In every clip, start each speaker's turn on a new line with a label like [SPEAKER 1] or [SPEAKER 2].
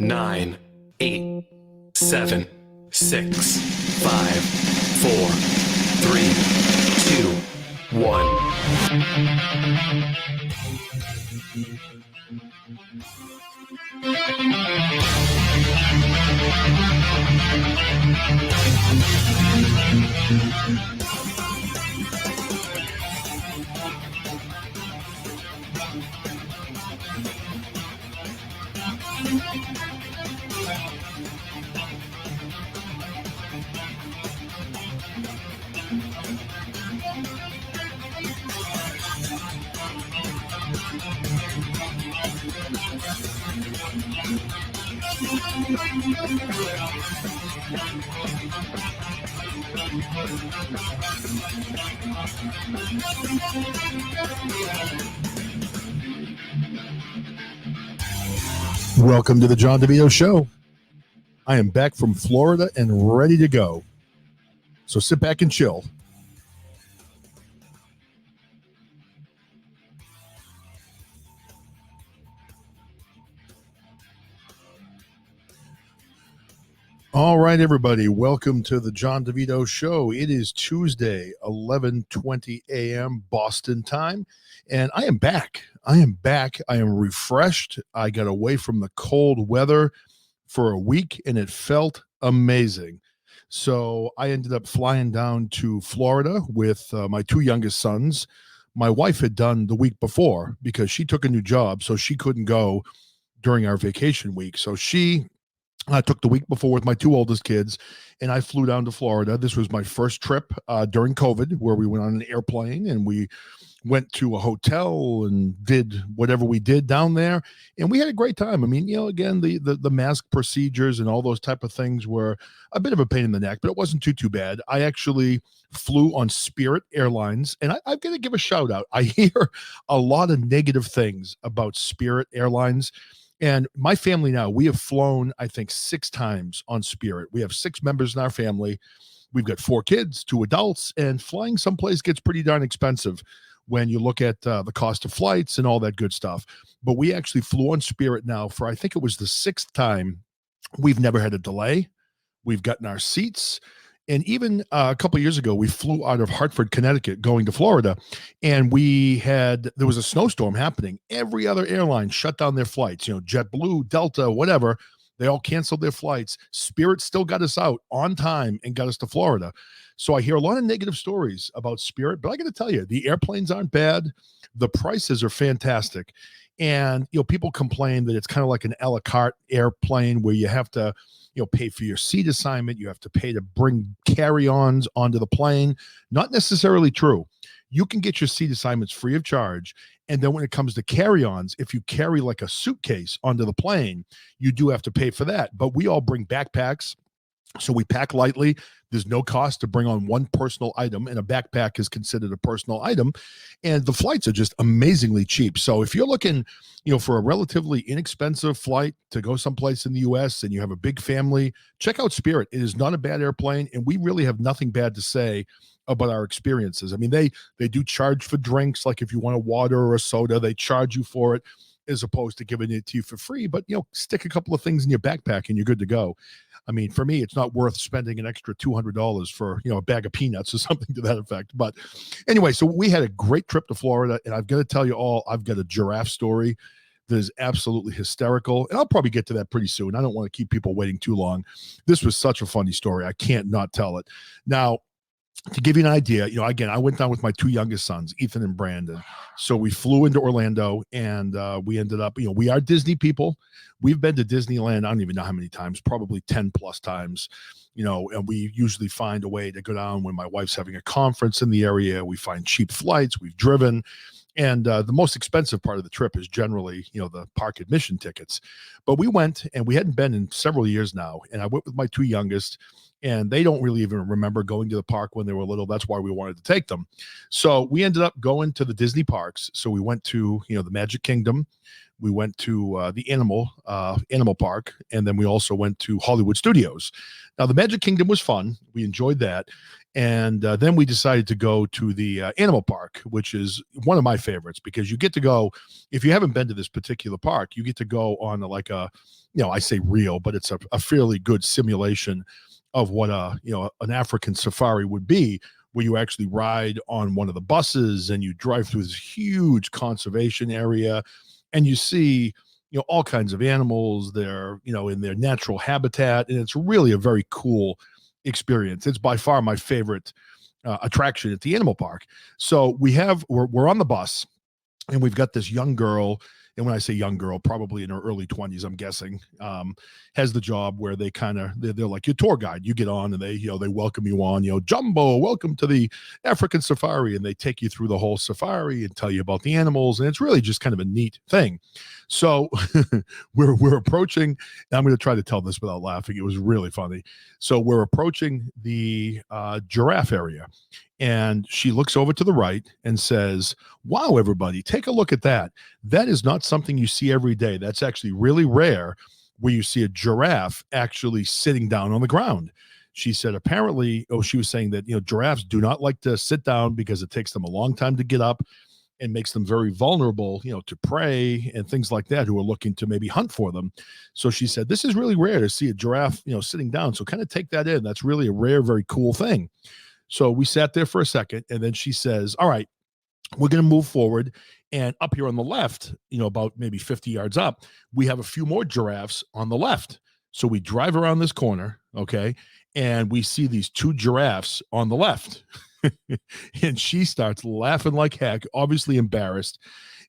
[SPEAKER 1] 9, 8, 7, 6, 5, 4, 3, 2, 1.
[SPEAKER 2] Welcome to the John DeVito Show. I am back from Florida and ready to go. So sit back and chill. All right, everybody. Welcome to the John DeVito Show. It is Tuesday, 11:20 a.m. Boston time, and I am back. I am refreshed. I got away from the cold weather for a week, and it felt amazing. So I ended up flying down to Florida with my two youngest sons. My wife had done the week before because she took a new job, so she couldn't go during our vacation week. So I took the week before with my two oldest kids, and I flew down to Florida. This was my first trip during COVID, where we went on an airplane and we went to a hotel and did whatever we did down there, and we had a great time. I mean, again, the mask procedures and all those type of things were a bit of a pain in the neck, but it wasn't too bad. I actually flew on Spirit Airlines, and I've got to give a shout out. I hear a lot of negative things about Spirit Airlines. And my family now, we have flown, I think, 6 times on Spirit. We have 6 members in our family. We've got 4 kids, 2 adults, and flying someplace gets pretty darn expensive when you look at the cost of flights and all that good stuff. But we actually flew on Spirit now for, I think it was the 6th time. We've never had a delay. We've gotten our seats. And even a couple of years ago, we flew out of Hartford, Connecticut, going to Florida, and there was a snowstorm happening. Every other airline shut down their flights, JetBlue, Delta, whatever. They all canceled their flights. Spirit still got us out on time and got us to Florida. So I hear a lot of negative stories about Spirit, but I got to tell you, the airplanes aren't bad. The prices are fantastic. And, people complain that it's kind of like an a la carte airplane where you have to, pay for your seat assignment. You have to pay to bring carry-ons onto the plane. Not necessarily true. You can get your seat assignments free of charge. And then when it comes to carry-ons, if you carry like a suitcase onto the plane, you do have to pay for that. But we all bring backpacks. So we pack lightly. There's no cost to bring on one personal item, and a backpack is considered a personal item. And the flights are just amazingly cheap. So if you're looking, for a relatively inexpensive flight to go someplace in the U.S. and you have a big family, check out Spirit. It is not a bad airplane, and we really have nothing bad to say about our experiences. I mean, they do charge for drinks, like if you want a water or a soda, they charge you for it as opposed to giving it to you for free. But, stick a couple of things in your backpack and you're good to go. I mean, for me, it's not worth spending an extra $200 for, a bag of peanuts or something to that effect. But anyway, so we had a great trip to Florida, and I've got to tell you all, I've got a giraffe story that is absolutely hysterical. And I'll probably get to that pretty soon. I don't want to keep people waiting too long. This was such a funny story. I can't not tell it. Now, to give you an idea, again, I went down with my 2 youngest sons, Ethan and Brandon. So we flew into Orlando, and we ended up, we are Disney people. We've been to Disneyland, I don't even know how many times, probably 10 plus times, and we usually find a way to go down when my wife's having a conference in the area. We find cheap flights. We've driven. And the most expensive part of the trip is generally, the park admission tickets. But we went, and we hadn't been in several years now. And I went with my 2 youngest, and they don't really even remember going to the park when they were little. That's why we wanted to take them. So we ended up going to the Disney parks. So we went to, the Magic Kingdom. We went to the Animal Park, and then we also went to Hollywood Studios. Now, the Magic Kingdom was fun. We enjoyed that. And then we decided to go to the animal park, which is one of my favorites because you get to go, if you haven't been to this particular park, you get to go on like a, I say real, but it's a fairly good simulation of what an African safari would be, where you actually ride on one of the buses and you drive through this huge conservation area and you see, all kinds of animals. They're, in their natural habitat. And it's really a very cool experience. It's by far my favorite attraction at the animal park. So we're on the bus and we've got this young girl. And when I say young girl, probably in her early 20s, I'm guessing, has the job where they they're like your tour guide. You get on and they welcome you on, Jumbo, welcome to the African safari. And they take you through the whole safari and tell you about the animals. And it's really just kind of a neat thing. So we're approaching, and I'm going to try to tell this without laughing. It was really funny. So we're approaching the giraffe area. And she looks over to the right and says, wow, everybody, take a look at that. That is not something you see every day. That's actually really rare where you see a giraffe actually sitting down on the ground. She said, apparently, she was saying that, giraffes do not like to sit down because it takes them a long time to get up and makes them very vulnerable, to prey and things like that, who are looking to maybe hunt for them. So she said, this is really rare to see a giraffe, sitting down. So kind of take that in. That's really a rare, very cool thing. So we sat there for a second, and then she says, all right, we're going to move forward. And up here on the left, about maybe 50 yards up, we have a few more giraffes on the left. So we drive around this corner, okay, and we see these two giraffes on the left. And she starts laughing like heck, obviously embarrassed.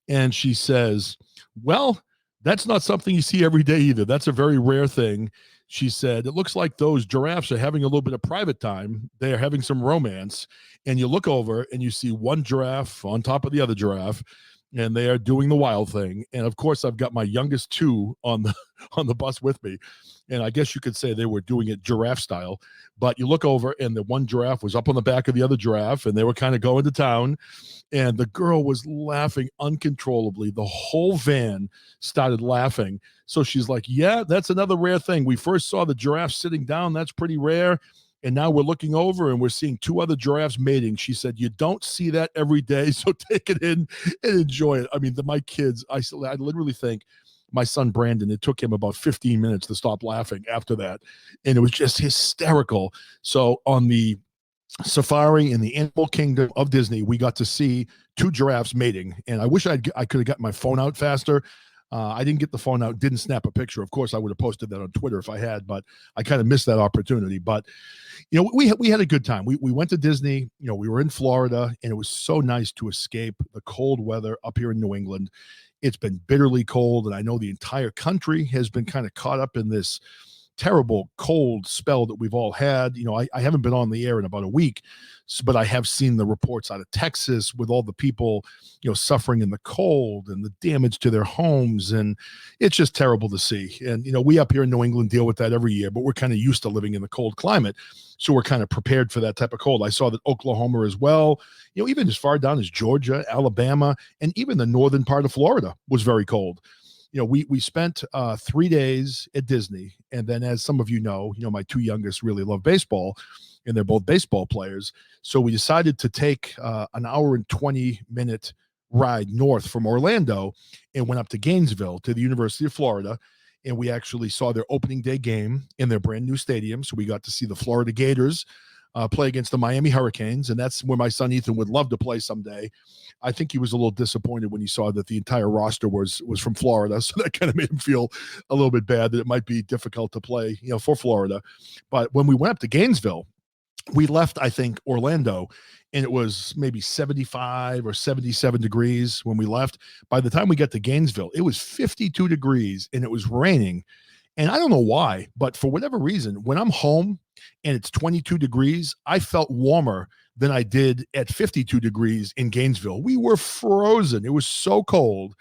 [SPEAKER 2] And she says, well, that's not something you see every day either. That's a very rare thing. She said, it looks like those giraffes are having a little bit of private time. They are having some romance. And you look over and you see one giraffe on top of the other giraffe, and they are doing the wild thing. And of course, I've got my youngest two on the bus with me. And I guess you could say they were doing it giraffe style. But you look over and the one giraffe was up on the back of the other giraffe, and they were kind of going to town. And the girl was laughing uncontrollably. The whole van started laughing. So she's like, yeah, that's another rare thing. We first saw the giraffe sitting down. That's pretty rare. And now we're looking over and we're seeing two other giraffes mating. She said, you don't see that every day. So take it in and enjoy it. I mean, my kids, I literally think my son, Brandon, it took him about 15 minutes to stop laughing after that. And it was just hysterical. So on the safari in the animal kingdom of Disney, we got to see two giraffes mating. And I wish I could have got my phone out faster. I didn't get the phone out, didn't snap a picture. Of course, I would have posted that on Twitter if I had, but I kind of missed that opportunity. But, we had a good time. We went to Disney, we were in Florida, and it was so nice to escape the cold weather up here in New England. It's been bitterly cold, and I know the entire country has been kind of caught up in this terrible cold spell that we've all had. I haven't been on the air in about a week, but I have seen the reports out of Texas with all the people, suffering in the cold and the damage to their homes. And it's just terrible to see. And, we up here in New England deal with that every year, but we're kind of used to living in the cold climate. So we're kind of prepared for that type of cold. I saw that Oklahoma as well, even as far down as Georgia, Alabama, and even the northern part of Florida was very cold. We spent 3 days at Disney. And then, as some of know, my two youngest really love baseball, and they're both baseball players. So we decided to take an hour and 20-minute ride north from Orlando and went up to Gainesville to the University of Florida. And we actually saw their opening day game in their brand new stadium. So we got to see the Florida Gators play against the Miami Hurricanes. And that's where my son Ethan would love to play someday. I think he was a little disappointed when he saw that the entire roster was from Florida. So that kind of made him feel a little bit bad that it might be difficult to play, for Florida. But when we went up to Gainesville, we left, I think, Orlando, and it was maybe 75 or 77 degrees when we left. By the time we got to Gainesville, it was 52 degrees and it was raining. And I don't know why, but for whatever reason, when I'm home and it's 22 degrees, I felt warmer than I did at 52 degrees in Gainesville. We were frozen. It was so cold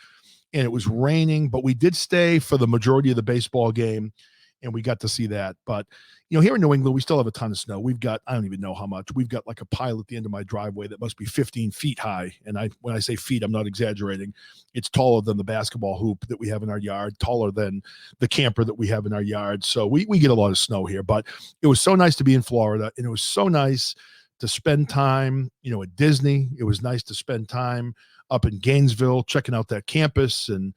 [SPEAKER 2] and it was raining, but we did stay for the majority of the baseball game and we got to see that. But, here in New England, we still have a ton of snow. We've got, I don't even know how much. We've got like a pile at the end of my driveway that must be 15 feet high. And when I say feet, I'm not exaggerating. It's taller than the basketball hoop that we have in our yard, taller than the camper that we have in our yard. So we get a lot of snow here. But it was so nice to be in Florida, and it was so nice to spend time, at Disney. It was nice to spend time up in Gainesville, checking out that campus and,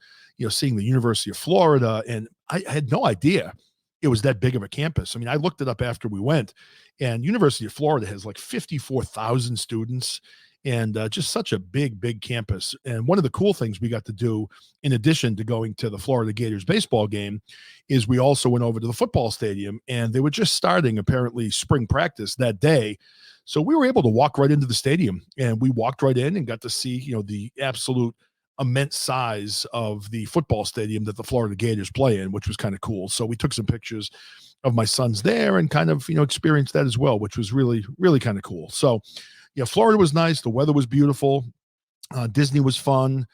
[SPEAKER 2] seeing the University of Florida. And I had no idea it was that big of a campus. I mean, I looked it up after we went, and University of Florida has like 54,000 students and just such a big campus. And one of the cool things we got to do, in addition to going to the Florida Gators baseball game, is we also went over to the football stadium, and they were just starting apparently spring practice that day. So we were able to walk right into the stadium, and we walked right in and got to see, the absolute immense size of the football stadium that the Florida Gators play in, which was kind of cool. So we took some pictures of my sons there and kind of, experienced that as well, which was really kind of cool. So yeah, Florida was nice. The weather was beautiful. Disney was fun.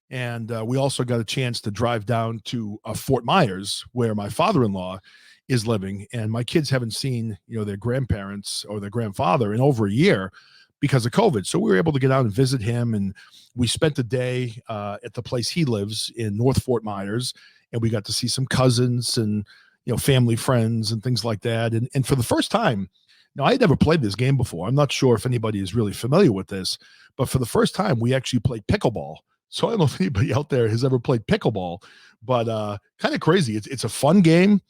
[SPEAKER 2] And we also got a chance to drive down to Fort Myers, where my father-in-law is living. And my kids haven't seen, their grandparents or their grandfather in over a year because of COVID. So we were able to get out and visit him. And we spent the day at the place he lives in North Fort Myers. And we got to see some cousins and, family friends and things like that. And for the first time, now, I had never played this game before. I'm not sure if anybody is really familiar with this, but for the first time, we actually played pickleball. So I don't know if anybody out there has ever played pickleball, but kind of crazy. It's a fun game,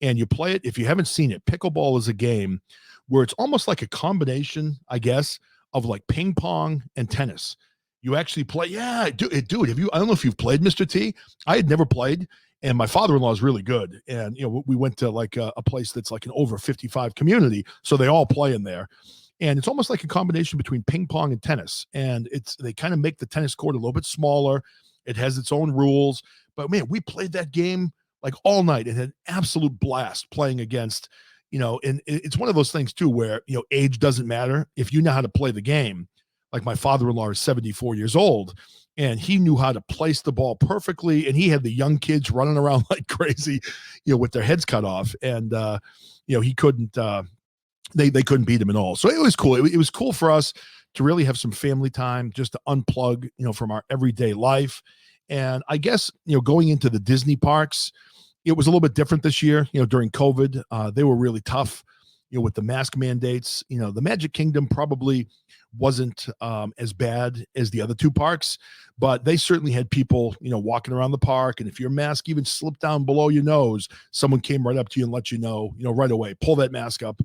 [SPEAKER 2] and you play it. If you haven't seen it, pickleball is a game where it's almost like a combination, I guess, of like ping pong and tennis. You actually play. Yeah, dude, have you? I don't know if you've played, Mr. T. I had never played. And my father-in-law is really good. And, we went to like a place that's like an over 55 community. So they all play in there. And it's almost like a combination between ping pong and tennis. And they kind of make the tennis court a little bit smaller. It has its own rules. But man, we played that game like all night and had an absolute blast playing against, and it's one of those things too, where, age doesn't matter. If you know how to play the game, like my father-in-law is 74 years old, and he knew how to place the ball perfectly. And he had the young kids running around like crazy, with their heads cut off. And, he couldn't, they couldn't beat him at all. So it was cool. It was cool for us to really have some family time, just to unplug, from our everyday life. And I guess, going into the Disney parks, it was a little bit different this year, during COVID. They were really tough, with the mask mandates. The Magic Kingdom probably wasn't as bad as the other two parks, but they certainly had people, walking around the park. And if your mask even slipped down below your nose, someone came right up to you and let you know, right away, pull that mask up.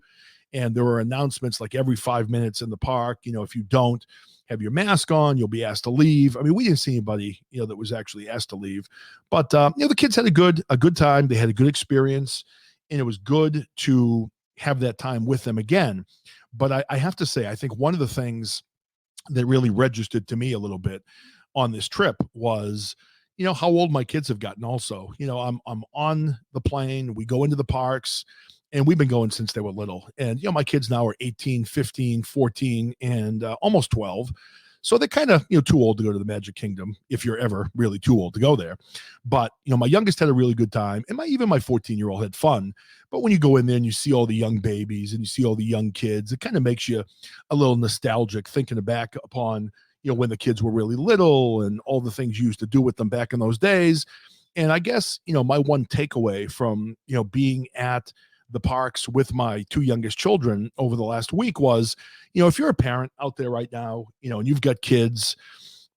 [SPEAKER 2] And there were announcements like every 5 minutes in the park, if you don't have your mask on, you'll be asked to leave. I mean, we didn't see anybody, that was actually asked to leave, but the kids had a good time. They had a good experience, and it was good to have that time with them again. But I have to say, I think one of the things that really registered to me a little bit on this trip was, how old my kids have gotten also. I'm on the plane, we go into the parks, and we've been going since they were little. And, my kids now are 18, 15, 14, and almost 12. So they're kind of, too old to go to the Magic Kingdom if you're ever really too old to go there. But, my youngest had a really good time, and even my 14-year-old had fun. But when you go in there and you see all the young babies and you see all the young kids, it kind of makes you a little nostalgic thinking back upon, when the kids were really little and all the things you used to do with them back in those days. And I guess, my one takeaway from, being at the parks with my two youngest children over the last week was, if you're a parent out there right now, and you've got kids,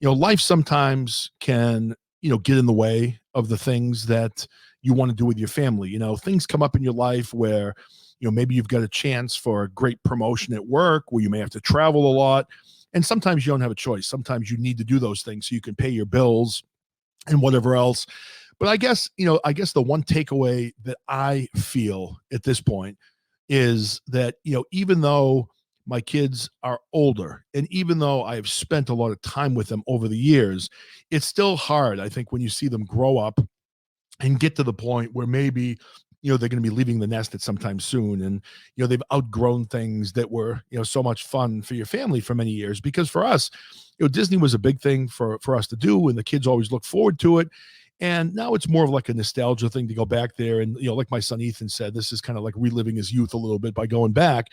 [SPEAKER 2] life sometimes can, get in the way of the things that you want to do with your family. Things come up in your life where, maybe you've got a chance for a great promotion at work where you may have to travel a lot. And sometimes you don't have a choice. Sometimes you need to do those things so you can pay your bills and whatever else. But I guess the one takeaway that I feel at this point is that, even though my kids are older and even though I've spent a lot of time with them over the years, it's still hard, I think, when you see them grow up and get to the point where maybe, they're going to be leaving the nest at some time soon. And, they've outgrown things that were, so much fun for your family for many years. Because for us, Disney was a big thing for us to do, and the kids always look forward to it. And now it's more of like a nostalgia thing to go back there. And, like my son Ethan said, this is kind of like reliving his youth a little bit by going back.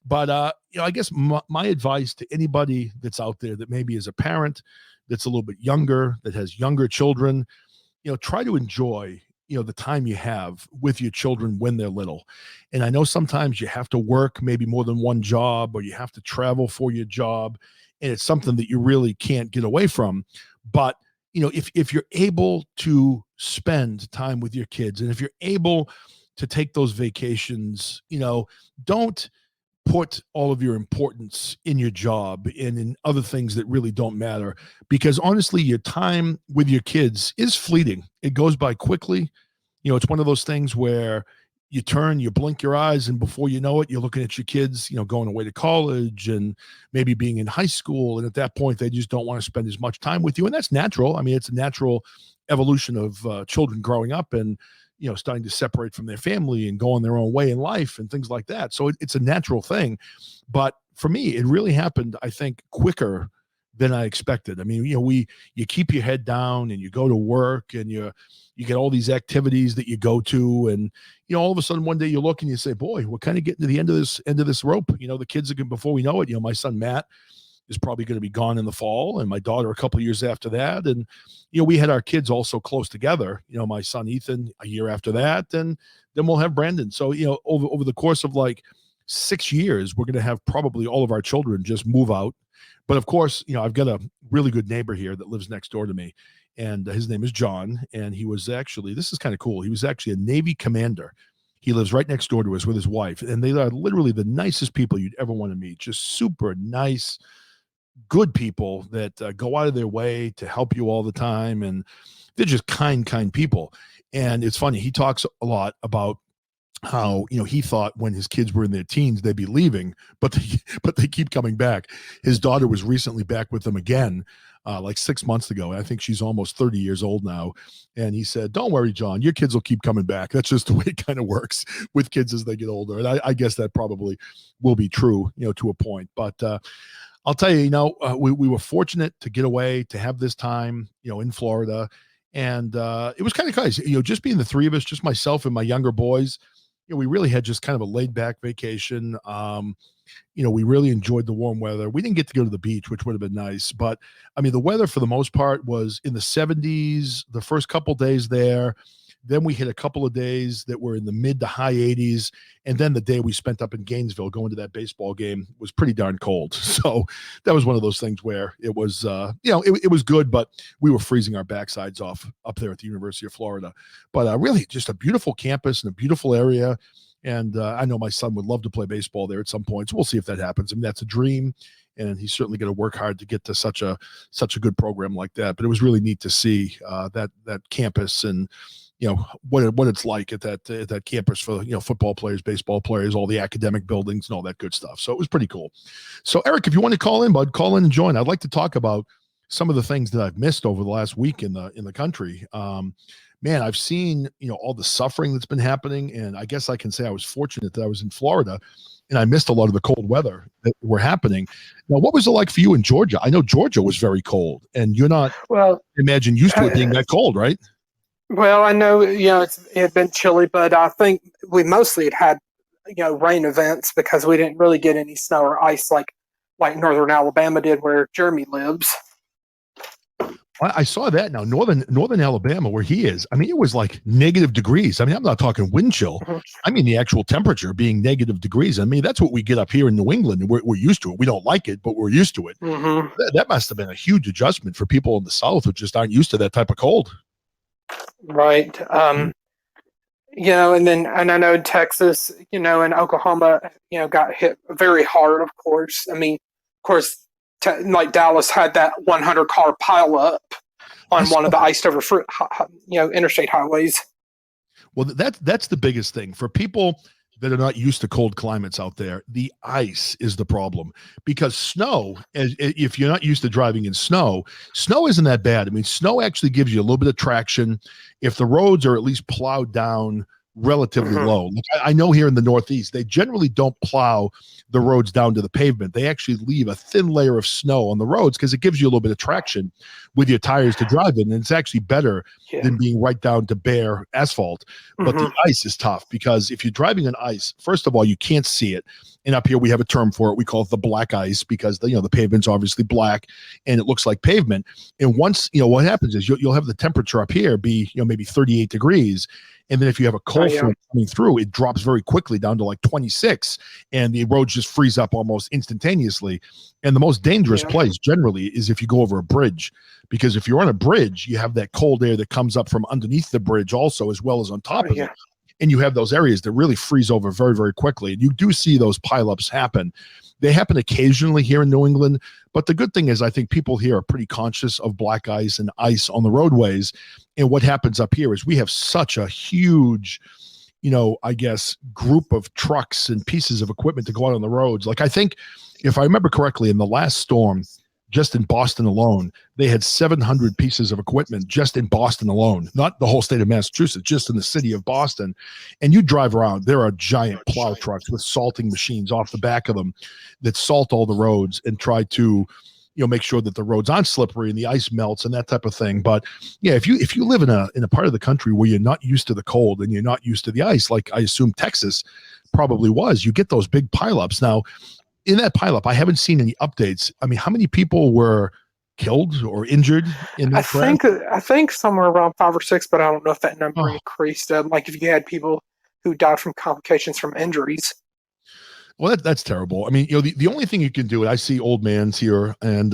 [SPEAKER 2] But, I guess my advice to anybody that's out there that maybe is a parent that's a little bit younger, that has younger children, try to enjoy, the time you have with your children when they're little. And I know sometimes you have to work maybe more than one job, or you have to travel for your job, and it's something that you really can't get away from. But if you're able to spend time with your kids, and if you're able to take those vacations, don't put all of your importance in your job and in other things that really don't matter, because honestly, your time with your kids is fleeting. It goes by quickly. It's one of those things where you blink your eyes, and before you know it, you're looking at your kids, going away to college and maybe being in high school. And at that point, they just don't want to spend as much time with you. And that's natural. I mean, it's a natural evolution of children growing up and, starting to separate from their family and go on their own way in life and things like that. So it's a natural thing. But for me, it really happened, I think, quicker than I expected. I mean, you keep your head down and you go to work, and you get all these activities that you go to, and all of a sudden one day you look and you say, boy, we're kind of getting to the end of this rope. The kids are, before we know it, my son Matt is probably going to be gone in the fall, and my daughter a couple of years after that. And we had our kids all so close together. My son Ethan a year after that, and then we'll have Brandon. So over the course of like 6 years, we're going to have probably all of our children just move out. But of course, I've got a really good neighbor here that lives next door to me, and his name is John. And he was actually, this is kind of cool, he was actually a Navy commander. He lives right next door to us with his wife, and they are literally the nicest people you'd ever want to meet. Just super nice, good people that go out of their way to help you all the time. And they're just kind people. And it's funny, he talks a lot about how, he thought when his kids were in their teens, they'd be leaving, but they keep coming back. His daughter was recently back with them again, like 6 months ago. I think she's almost 30 years old now. And he said, don't worry, John, your kids will keep coming back. That's just the way it kind of works with kids as they get older. And I guess that probably will be true, to a point. But I'll tell you, we were fortunate to get away, to have this time, in Florida. And it was kind of nice, just being the three of us, just myself and my younger boys. We really had just kind of a laid back vacation. We really enjoyed the warm weather. We didn't get to go to the beach, which would have been nice. But I mean, the weather for the most part was in the 70s the first couple days there. Then we hit a couple of days that were in the mid to high 80s. And then the day we spent up in Gainesville going to that baseball game was pretty darn cold. So that was one of those things where it was, it was good, but we were freezing our backsides off up there at the University of Florida. But really just a beautiful campus and a beautiful area. And I know my son would love to play baseball there at some point. So we'll see if that happens. I mean, that's a dream. And he's certainly going to work hard to get to such a good program like that. But it was really neat to see that campus and, what it's like at that campus for, football players, baseball players, all the academic buildings and all that good stuff. So it was pretty cool. So Eric, if you want to call in, bud, call in and join. I'd like to talk about some of the things that I've missed over the last week in the country. Man, I've seen, all the suffering that's been happening. And I guess I can say I was fortunate that I was in Florida and I missed a lot of the cold weather that were happening. Now, what was it like for you in Georgia? I know Georgia was very cold, and you're not, imagine, used to it being that cold, right?
[SPEAKER 3] Well, I know, it had been chilly, but I think we mostly had rain events because we didn't really get any snow or ice like northern Alabama did where Jeremy lives.
[SPEAKER 2] I saw that now. Northern Alabama, where he is, I mean, it was like negative degrees. I mean, I'm not talking wind chill. Mm-hmm. I mean, the actual temperature being negative degrees. I mean, that's what we get up here in New England. And we're used to it. We don't like it, but we're used to it. Mm-hmm. That must have been a huge adjustment for people in the South who just aren't used to that type of cold.
[SPEAKER 3] Right. And I know in Texas, and Oklahoma, got hit very hard, of course. I mean, of course, like Dallas had that 100 car pileup on one of the iced over interstate highways.
[SPEAKER 2] Well, that's the biggest thing for people that are not used to cold climates out there. The ice is the problem, because snow, if you're not used to driving in snow isn't that bad. I mean, snow actually gives you a little bit of traction. If the roads are at least plowed down relatively
[SPEAKER 3] Mhm.
[SPEAKER 2] low. Like I know here in the Northeast, they generally don't plow the roads down to the pavement. They actually leave a thin layer of snow on the roads because it gives you a little bit of traction with your tires to drive in. And it's actually better
[SPEAKER 3] Yeah.
[SPEAKER 2] than being right down to bare asphalt. But the
[SPEAKER 3] Mhm.
[SPEAKER 2] ice is tough because if you're driving on ice, first of all, you can't see it. And up here we have a term for it. We call it the black ice because the pavement's obviously black and it looks like pavement. And once, what happens is you'll have the temperature up here be, maybe 38 degrees. And then if you have a cold
[SPEAKER 3] yeah.
[SPEAKER 2] front coming through, it drops very quickly down to like 26 and the roads just freeze up almost instantaneously. And the most dangerous
[SPEAKER 3] Yeah.
[SPEAKER 2] place generally is if you go over a bridge, because if you're on a bridge, you have that cold air that comes up from underneath the bridge also, as well as on top of it.
[SPEAKER 3] Yeah.
[SPEAKER 2] And you have those areas that really freeze over very, very quickly. And you do see those pileups happen. They happen occasionally here in New England, but the good thing is I think people here are pretty conscious of black ice and ice on the roadways. And what happens up here is we have such a huge, I guess, group of trucks and pieces of equipment to go out on the roads. Like I think, if I remember correctly, in the last storm, just in Boston alone, they had 700 pieces of equipment just in Boston alone, not the whole state of Massachusetts, just in the city of Boston. And you drive around, there are giant plow trucks with salting machines off the back of them that salt all the roads and try to, make sure that the roads aren't slippery and the ice melts and that type of thing. But yeah, if you live in a part of the country where you're not used to the cold and you're not used to the ice, like I assume Texas probably was, you get those big pileups. Now, in that pileup, I haven't seen any updates. I mean, how many people were killed or injured in that crash?
[SPEAKER 3] I think somewhere around 5 or 6, but I don't know if that number
[SPEAKER 2] Oh,
[SPEAKER 3] increased. Like if you had people who died from complications from injuries.
[SPEAKER 2] well, that's terrible. I mean, the only thing you can do, I see old man's here, and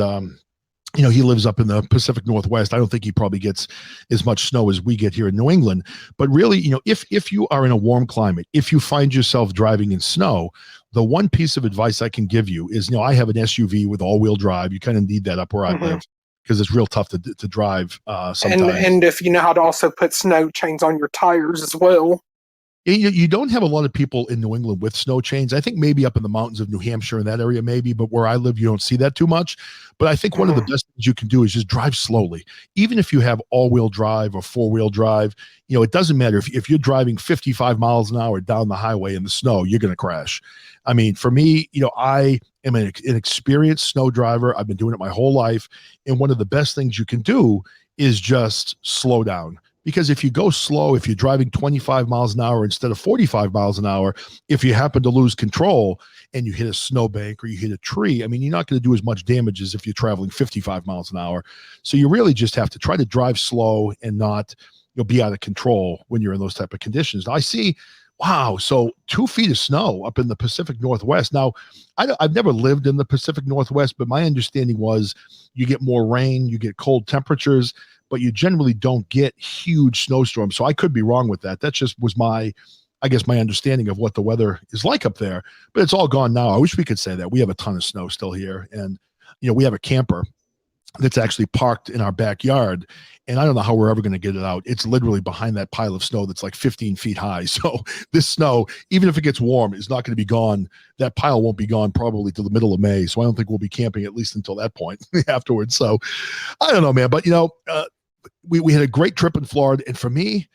[SPEAKER 2] he lives up in the Pacific Northwest. I don't think he probably gets as much snow as we get here in New England. But really, if you are in a warm climate, if you find yourself driving in snow, the one piece of advice I can give you is, I have an SUV with all-wheel drive. You kind of need that up where I
[SPEAKER 3] Mhm.
[SPEAKER 2] live because it's real tough to drive
[SPEAKER 3] And
[SPEAKER 2] sometimes.
[SPEAKER 3] if you know how to also put snow chains on your tires as well.
[SPEAKER 2] You don't have a lot of people in New England with snow chains. I think maybe up in the mountains of New Hampshire in that area, maybe, but where I live, you don't see that too much. But I think one of the
[SPEAKER 3] Mhm.
[SPEAKER 2] best things you can do is just drive slowly. Even if you have all-wheel drive or four-wheel drive, it doesn't matter. If you're driving 55 miles an hour down the highway in the snow, you're going to crash. I mean, for me, I am an experienced snow driver. I've been doing it my whole life. And one of the best things you can do is just slow down. Because if you go slow, if you're driving 25 miles an hour instead of 45 miles an hour, if you happen to lose control and you hit a snowbank or you hit a tree, I mean, you're not going to do as much damage as if you're traveling 55 miles an hour. So you really just have to try to drive slow and not be out of control when you're in those type of conditions. Now, I see, wow, so 2 feet of snow up in the Pacific Northwest. Now, I've never lived in the Pacific Northwest, but my understanding was you get more rain, you get cold temperatures, but you generally don't get huge snowstorms. So I could be wrong with that. That just was my understanding of what the weather is like up there, but it's all gone now. I wish we could say that. We have a ton of snow still here. And, we have a camper that's actually parked in our backyard. And I don't know how we're ever going to get it out. It's literally behind that pile of snow that's like 15 feet high. So this snow, even if it gets warm, is not going to be gone. That pile won't be gone probably till the middle of May. So I don't think we'll be camping at least until that point afterwards. So I don't know, man. But, we had a great trip in Florida. And for me,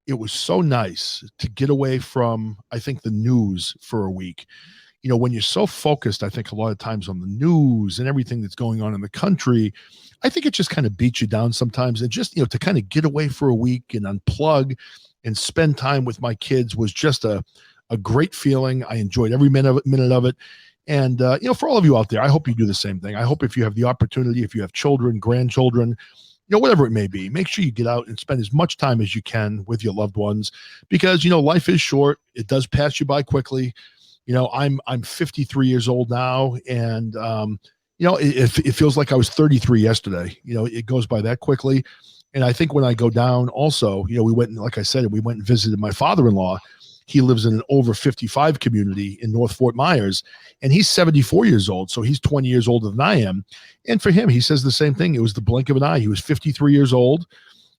[SPEAKER 2] it was so nice to get away from, I think, the news for a week. When you're so focused, I think a lot of times on the news and everything that's going on in the country, I think it just kind of beats you down sometimes. And just, to kind of get away for a week and unplug and spend time with my kids was just a great feeling. I enjoyed every minute of it. And, for all of you out there, I hope you do the same thing. I hope if you have the opportunity, if you have children, grandchildren, whatever it may be, make sure you get out and spend as much time as you can with your loved ones because, life is short. It does pass you by quickly. I'm 53 years old now, and it feels like I was 33 yesterday. It goes by that quickly. And I think when I go down, also, we went and, like I said, we went and visited my father-in-law. He lives in an over 55 community in North Fort Myers, and he's 74 years old, so he's 20 years older than I am. And for him, he says the same thing. It was the blink of an eye. He was 53 years old,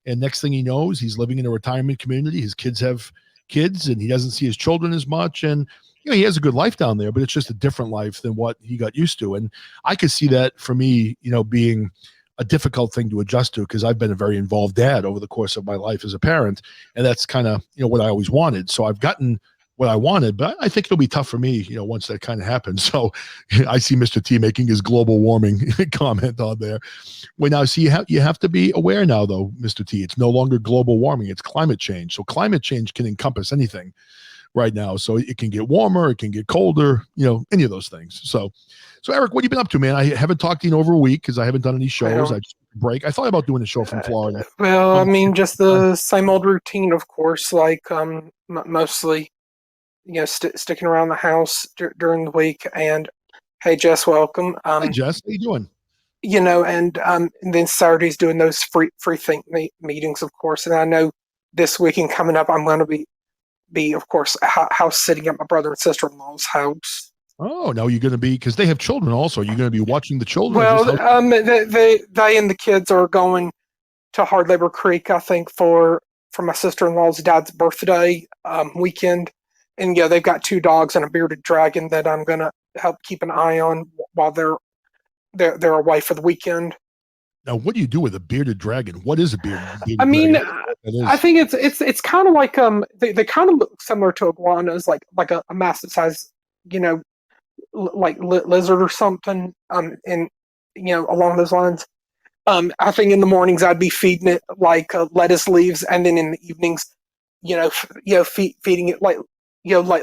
[SPEAKER 2] and next thing he knows, he's living in a retirement community. His kids have kids, and he doesn't see his children as much. And he has a good life down there, but it's just a different life than what he got used to. And I could see that for me, being a difficult thing to adjust to because I've been a very involved dad over the course of my life as a parent, and that's kind of what I always wanted. So I've gotten what I wanted, but I think it'll be tough for me, once that kind of happens. So I see Mr. T making his global warming comment on there. Well, now see, you have to be aware now, though, Mr. T. It's no longer global warming; it's climate change. So climate change can encompass anything right now. So it can get warmer, it can get colder, any of those things. So Eric, what have you been up to, man? I haven't talked to you in over a week because I haven't done any shows. I just break. I thought about doing a show from Florida.
[SPEAKER 3] Well, I mean, just the same old routine, of course. Like mostly, sticking around the house during the week. And hey, Jess, welcome.
[SPEAKER 2] Hi, Jess. How you doing?
[SPEAKER 3] And then Saturday's doing those free think meetings, of course. And I know this weekend coming up, I'm going to be of course house sitting at my brother and sister-in-law's house.
[SPEAKER 2] Oh, now you're going to be, because they have children also. You're going to be watching the children.
[SPEAKER 3] Well, they and the kids are going to Hard Labor Creek, I think, for my sister-in-law's dad's birthday weekend. And they've got 2 dogs and a bearded dragon that I'm going to help keep an eye on while they're away for the weekend.
[SPEAKER 2] Now, what do you do with a bearded dragon? What is a bearded
[SPEAKER 3] I mean,
[SPEAKER 2] dragon?
[SPEAKER 3] I think it's kind of like they kind of look similar to iguanas, like a massive size, like lizard or something. And along those lines. I think in the mornings I'd be feeding it like lettuce leaves, and then in the evenings, feeding it like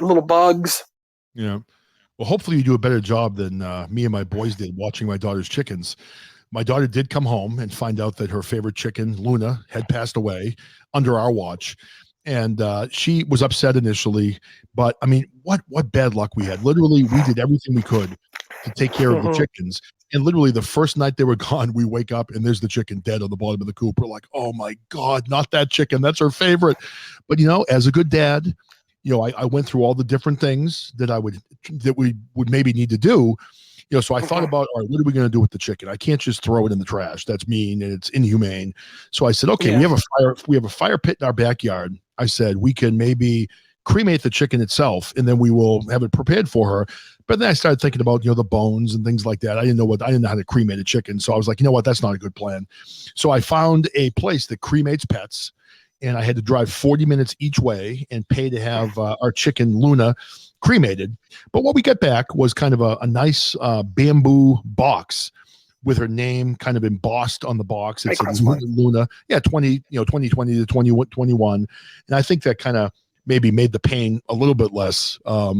[SPEAKER 3] little bugs.
[SPEAKER 2] Yeah. Well, hopefully you do a better job than me and my boys did watching my daughter's chickens. My daughter did come home and find out that her favorite chicken, Luna, had passed away under our watch. And she was upset initially, but I mean, what bad luck we had. Literally, we did everything we could to take care of the chickens. And literally the first night they were gone, we wake up and there's the chicken dead on the bottom of the coop. We're like, oh my God, not that chicken. That's her favorite. But as a good dad, I went through all the different things that we would maybe need to do. So I thought about, all right, what are we going to do with the chicken? I can't just throw it in the trash. That's mean and it's inhumane. So I said, okay, we have a fire pit in our backyard. I said, we can maybe cremate the chicken itself and then we will have it prepared for her. But then I started thinking about, the bones and things like that. I didn't know how to cremate a chicken. So I was like, you know what? That's not a good plan. So I found a place that cremates pets, and I had to drive 40 minutes each way and pay to have our chicken Luna cremated. But what we got back was kind of a nice bamboo box with her name kind of embossed on the box. It said Luna. Yeah, 2020 to 2021. And I think that kind of maybe made the pain a little bit less, a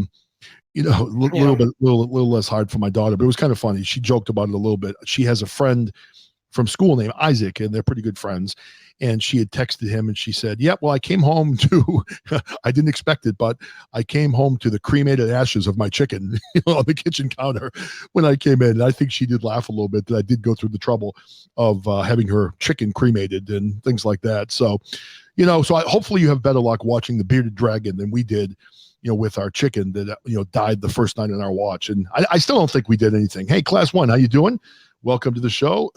[SPEAKER 2] little less hard for my daughter. But it was kind of funny. She joked about it a little bit. She has a friend from school named Isaac, and they're pretty good friends. And she had texted him and she said, I came home to, I didn't expect it, but I came home to the cremated ashes of my chicken on the kitchen counter when I came in. And I think she did laugh a little bit that I did go through the trouble of having her chicken cremated and things like that. So, hopefully you have better luck watching the bearded dragon than we did, with our chicken that, died the first night on our watch. And I still don't think we did anything. Hey, Class 1, how you doing? Welcome to the show.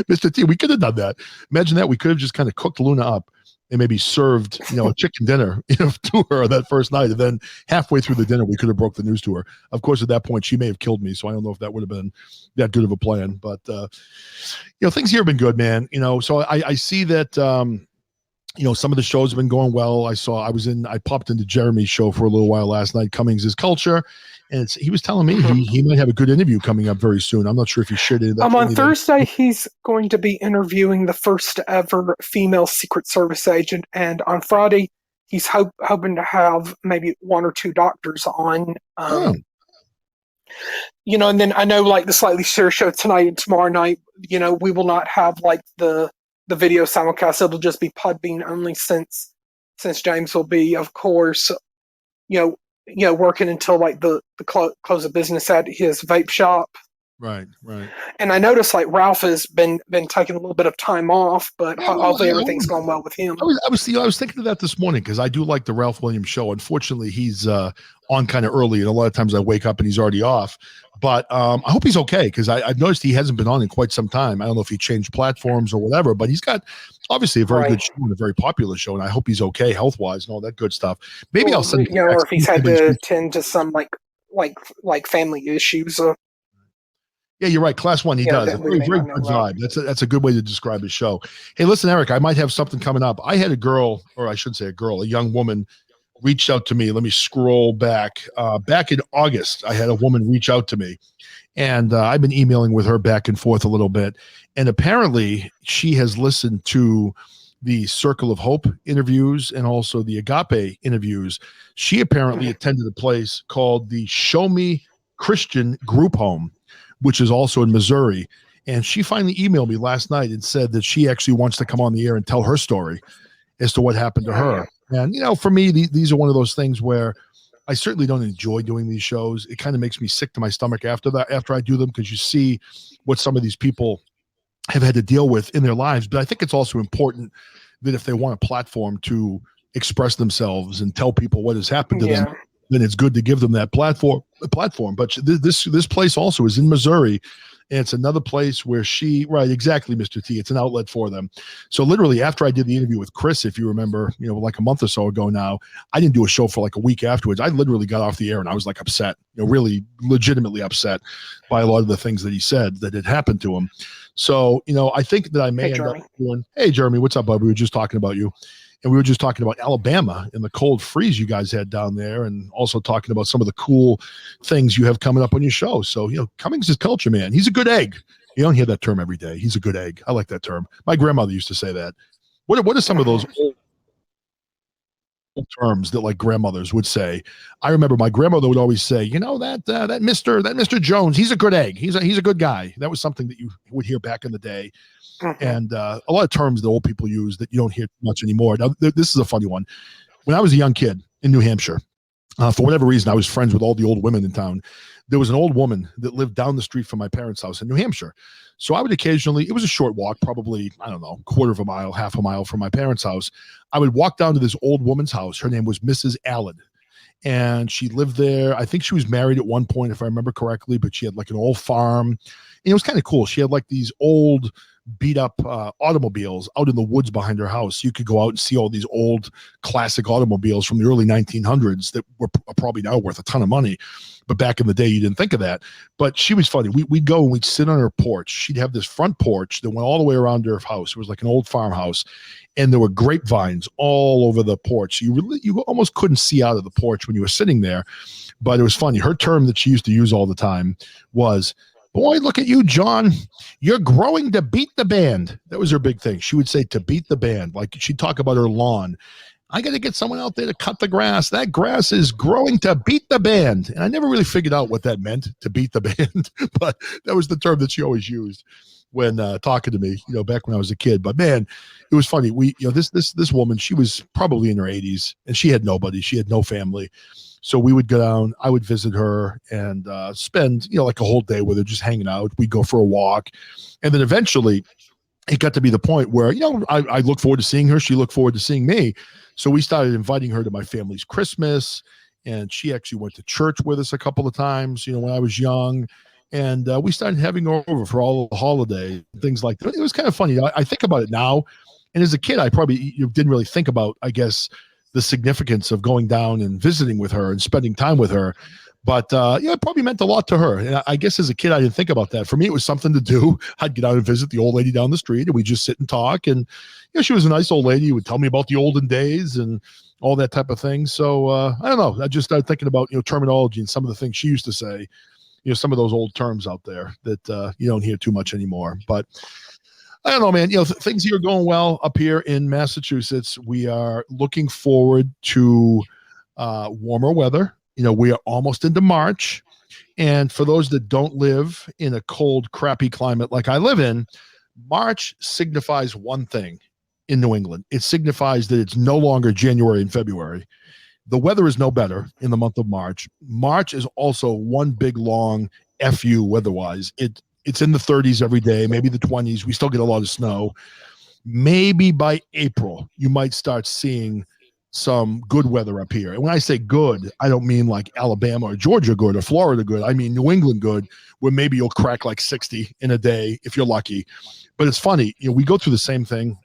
[SPEAKER 2] Mr. T, we could have done that. Imagine that. We could have just kind of cooked Luna up and maybe served, a chicken dinner to her that first night. And then halfway through the dinner, we could have broke the news to her. Of course, at that point, she may have killed me. So I don't know if that would have been that good of a plan. But, things here have been good, man. So I see that, some of the shows have been going well. I popped into Jeremy's show for a little while last night, Cummings is Culture. And he was telling me he might have a good interview coming up very soon. I'm not sure if he shared it.
[SPEAKER 3] On Thursday, he's going to be interviewing the first ever female Secret Service agent. And on Friday, he's hoping to have maybe 1 or 2 doctors on. And then I know like the Slightly Serious show tonight and tomorrow night, we will not have like the video simulcast. It'll just be Podbean only since James will be, of course, working until like the close of business at his vape shop.
[SPEAKER 2] Right.
[SPEAKER 3] And I noticed like Ralph has been taking a little bit of time off, but hopefully everything's going well with him.
[SPEAKER 2] I was thinking of that this morning because I do like the Ralph Williams show. Unfortunately, he's on kind of early, and a lot of times I wake up and he's already off. But I hope he's okay because I've noticed he hasn't been on in quite some time. I don't know if he changed platforms or whatever, but he's got obviously a very good show and a very popular show, and I hope he's okay health-wise and all that good stuff. Maybe I'll send
[SPEAKER 3] or if he's had to attend to some like family issues.
[SPEAKER 2] Yeah, you're right. Class one, he does. A
[SPEAKER 3] That we
[SPEAKER 2] very,
[SPEAKER 3] may
[SPEAKER 2] very
[SPEAKER 3] not know
[SPEAKER 2] good
[SPEAKER 3] about.
[SPEAKER 2] vibe. That's a good way to describe his show. Hey, listen, Eric, I might have something coming up. I had a girl, or I should say a girl, a young woman reached out to me. Let me scroll back. Back in August, I had a woman reach out to me, and I've been emailing with her back and forth a little bit. And apparently, she has listened to the Circle of Hope interviews and also the Agape interviews. She apparently attended a place called the Show Me Christian Group Home, which is also in Missouri. And she finally emailed me last night and said that she actually wants to come on the air and tell her story as to what happened to her. And, for me, these are one of those things where I certainly don't enjoy doing these shows. It kind of makes me sick to my stomach after I do them, because you see what some of these people have had to deal with in their lives. But I think it's also important that if they want a platform to express themselves and tell people what has happened to them, then it's good to give them that platform. But this place also is in Missouri, and it's another place where right, exactly, Mr. T. It's an outlet for them. So literally, after I did the interview with Chris, if you remember, like a month or so ago now, I didn't do a show for like a week afterwards. I literally got off the air and I was like upset, really legitimately upset by a lot of the things that he said that had happened to him. So, I think that I may end up doing, hey, Jeremy, what's up, bud? We were just talking about you. And we were just talking about Alabama and the cold freeze you guys had down there, and also talking about some of the cool things you have coming up on your show. So, Cummings is culture, man. He's a good egg. You don't hear that term every day. He's a good egg. I like that term. My grandmother used to say that. What are some of those old terms that like grandmothers would say? I remember my grandmother would always say, that Mr. Jones, he's a good egg. He's a good guy. That was something that you would hear back in the day. And a lot of terms that old people use that you don't hear much anymore. Now, this is a funny one. When I was a young kid in New Hampshire, for whatever reason, I was friends with all the old women in town. There was an old woman that lived down the street from my parents' house in New Hampshire. So I would occasionally, it was a short walk, probably, I don't know, quarter of a mile, half a mile from my parents' house. I would walk down to this old woman's house. Her name was Mrs. Allen. And she lived there. I think she was married at one point, if I remember correctly, but she had like an old farm. And it was kind of cool. She had like these old beat up automobiles out in the woods behind her house. You could go out and see all these old classic automobiles from the early 1900s that were probably now worth a ton of money. But back in the day, you didn't think of that. But she was funny. We'd go and we'd sit on her porch. She'd have this front porch that went all the way around her house. It was like an old farmhouse. And there were grapevines all over the porch. You almost couldn't see out of the porch when you were sitting there. But it was funny. Her term that she used to use all the time was, "Boy, look at you, John. You're growing to beat the band." That was her big thing. She would say to beat the band. Like she'd talk about her lawn. "I got to get someone out there to cut the grass. That grass is growing to beat the band." And I never really figured out what that meant, to beat the band. But that was the term that she always used when talking to me, back when I was a kid. But man, it was funny. This woman, she was probably in her 80s, and she had nobody. She had no family. So we would go down, I would visit her and spend, like a whole day with her, just hanging out. We'd go for a walk. And then eventually it got to be the point where, I look forward to seeing her. She looked forward to seeing me. So we started inviting her to my family's Christmas. And she actually went to church with us a couple of times, when I was young. And we started having her over for all the holidays, things like that. It was kind of funny. I think about it now. And as a kid, I probably didn't really think about, I guess, the significance of going down and visiting with her and spending time with her. But, it probably meant a lot to her. And I guess as a kid, I didn't think about that. For me, it was something to do. I'd get out and visit the old lady down the street, and we'd just sit and talk. And, she was a nice old lady who would tell me about the olden days and all that type of thing. So, I don't know. I just started thinking about, terminology and some of the things she used to say, some of those old terms out there that you don't hear too much anymore. But I don't know, man. Things here are going well up here in Massachusetts. We are looking forward to warmer weather. We are almost into March. And for those that don't live in a cold, crappy climate like I live in, March signifies one thing in New England. It signifies that it's no longer January and February. The weather is no better in the month of March. March is also one big, long FU weather-wise. It's in the 30s every day, maybe the 20s. We still get a lot of snow. Maybe by April, you might start seeing some good weather up here. And when I say good, I don't mean like Alabama or Georgia good or Florida good. I mean New England good, where maybe you'll crack like 60 in a day if you're lucky. But it's funny, we go through the same thing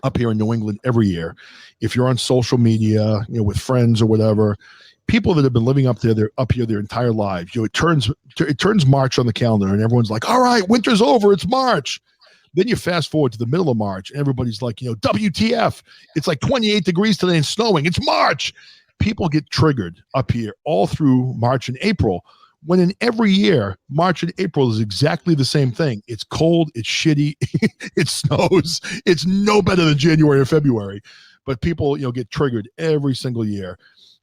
[SPEAKER 2] up here in New England every year. If you're on social media, with friends or whatever, people that have been living up there, they're up here their entire lives. It turns March on the calendar, and everyone's like, "All right, winter's over. It's March." Then you fast forward to the middle of March, and everybody's like, WTF? It's like 28 degrees today and snowing. It's March. People get triggered up here all through March and April, when in every year, March and April is exactly the same thing. It's cold, it's shitty, it snows. It's no better than January or February. But people, get triggered every single year.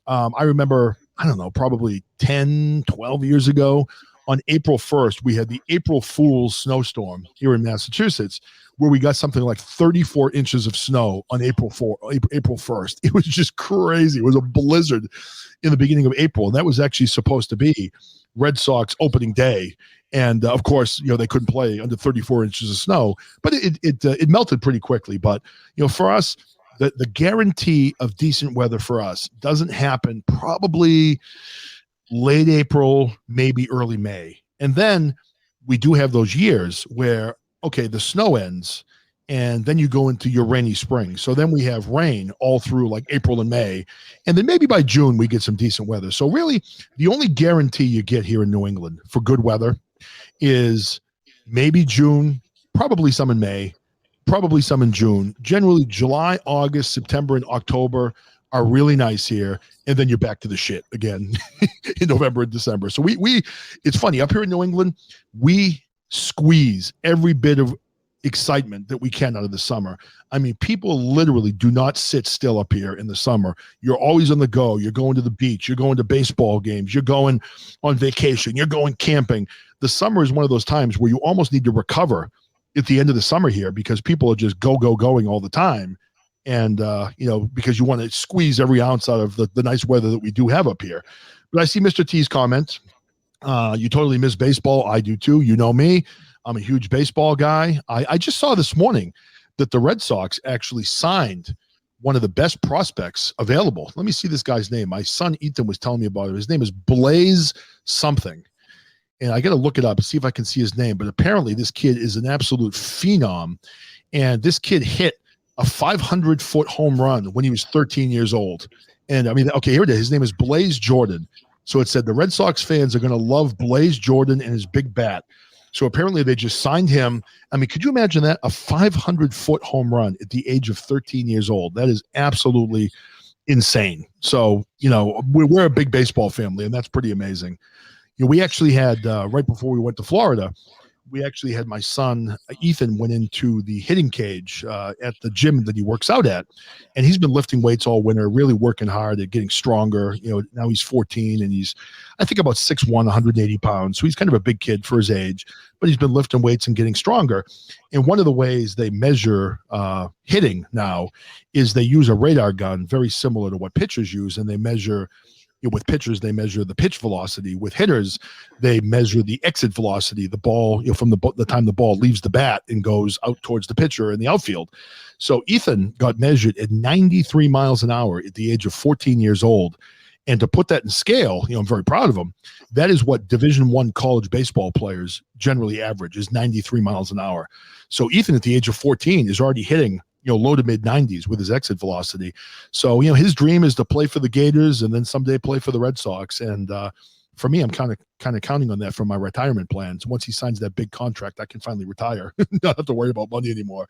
[SPEAKER 2] I remember, I don't know, probably 10, 12 years ago, on April 1st, we had the April Fool's snowstorm here in Massachusetts, where we got something like 34 inches of snow on April 1st. It was just crazy. It was a blizzard in the beginning of April, and that was actually supposed to be Red Sox opening day. And of course, they couldn't play under 34 inches of snow, but it melted pretty quickly. But for us, the guarantee of decent weather for us doesn't happen probably late April, maybe early May. And then we do have those years where, okay, the snow ends and then you go into your rainy spring. So then we have rain all through like April and May. And then maybe by June, we get some decent weather. So really, the only guarantee you get here in New England for good weather is maybe June, probably some in May, probably some in June. Generally, July, August, September, and October are really nice here, and then you're back to the shit again in November and December. So we it's funny, up here in New England, we squeeze every bit of excitement that we can out of the summer. I mean, people literally do not sit still up here in the summer. You're always on the go. You're going to the beach. You're going to baseball games. You're going on vacation. You're going camping. The summer is one of those times where you almost need to recover at the end of the summer here, because people are just going all the time. And, because you want to squeeze every ounce out of the nice weather that we do have up here. But I see Mr. T's comment. You totally miss baseball. I do too. You know me. I'm a huge baseball guy. I just saw this morning that the Red Sox actually signed one of the best prospects available. Let me see this guy's name. My son Ethan was telling me about it. His name is Blaze something. And I got to look it up and see if I can see his name. But apparently this kid is an absolute phenom. And this kid hit a 500-foot home run when he was 13 years old. And I mean, okay, here it is. His name is Blaze Jordan. So it said the Red Sox fans are going to love Blaze Jordan and his big bat. So apparently they just signed him. I mean, could you imagine that? A 500-foot home run at the age of 13 years old. That is absolutely insane. So, we're a big baseball family, and that's pretty amazing. We actually had, right before we went to Florida, we actually had my son, Ethan, went into the hitting cage at the gym that he works out at. And he's been lifting weights all winter, really working hard at getting stronger. Now he's 14 and he's, I think, about 6'1", 180 pounds. So he's kind of a big kid for his age, but he's been lifting weights and getting stronger. And one of the ways they measure hitting now is they use a radar gun, very similar to what pitchers use. And they measure, with pitchers, they measure the pitch velocity. With hitters, they measure the exit velocity, the ball, from the time the ball leaves the bat and goes out towards the pitcher in the outfield. So Ethan got measured at 93 miles an hour at the age of 14 years old. And to put that in scale, I'm very proud of him. That is what Division I college baseball players generally average, is 93 miles an hour. So Ethan at the age of 14 is already hitting low to mid 90s with his exit velocity. So, his dream is to play for the Gators and then someday play for the Red Sox. And for me, I'm kind of counting on that for my retirement plans. Once he signs that big contract, I can finally retire. Not have to worry about money anymore.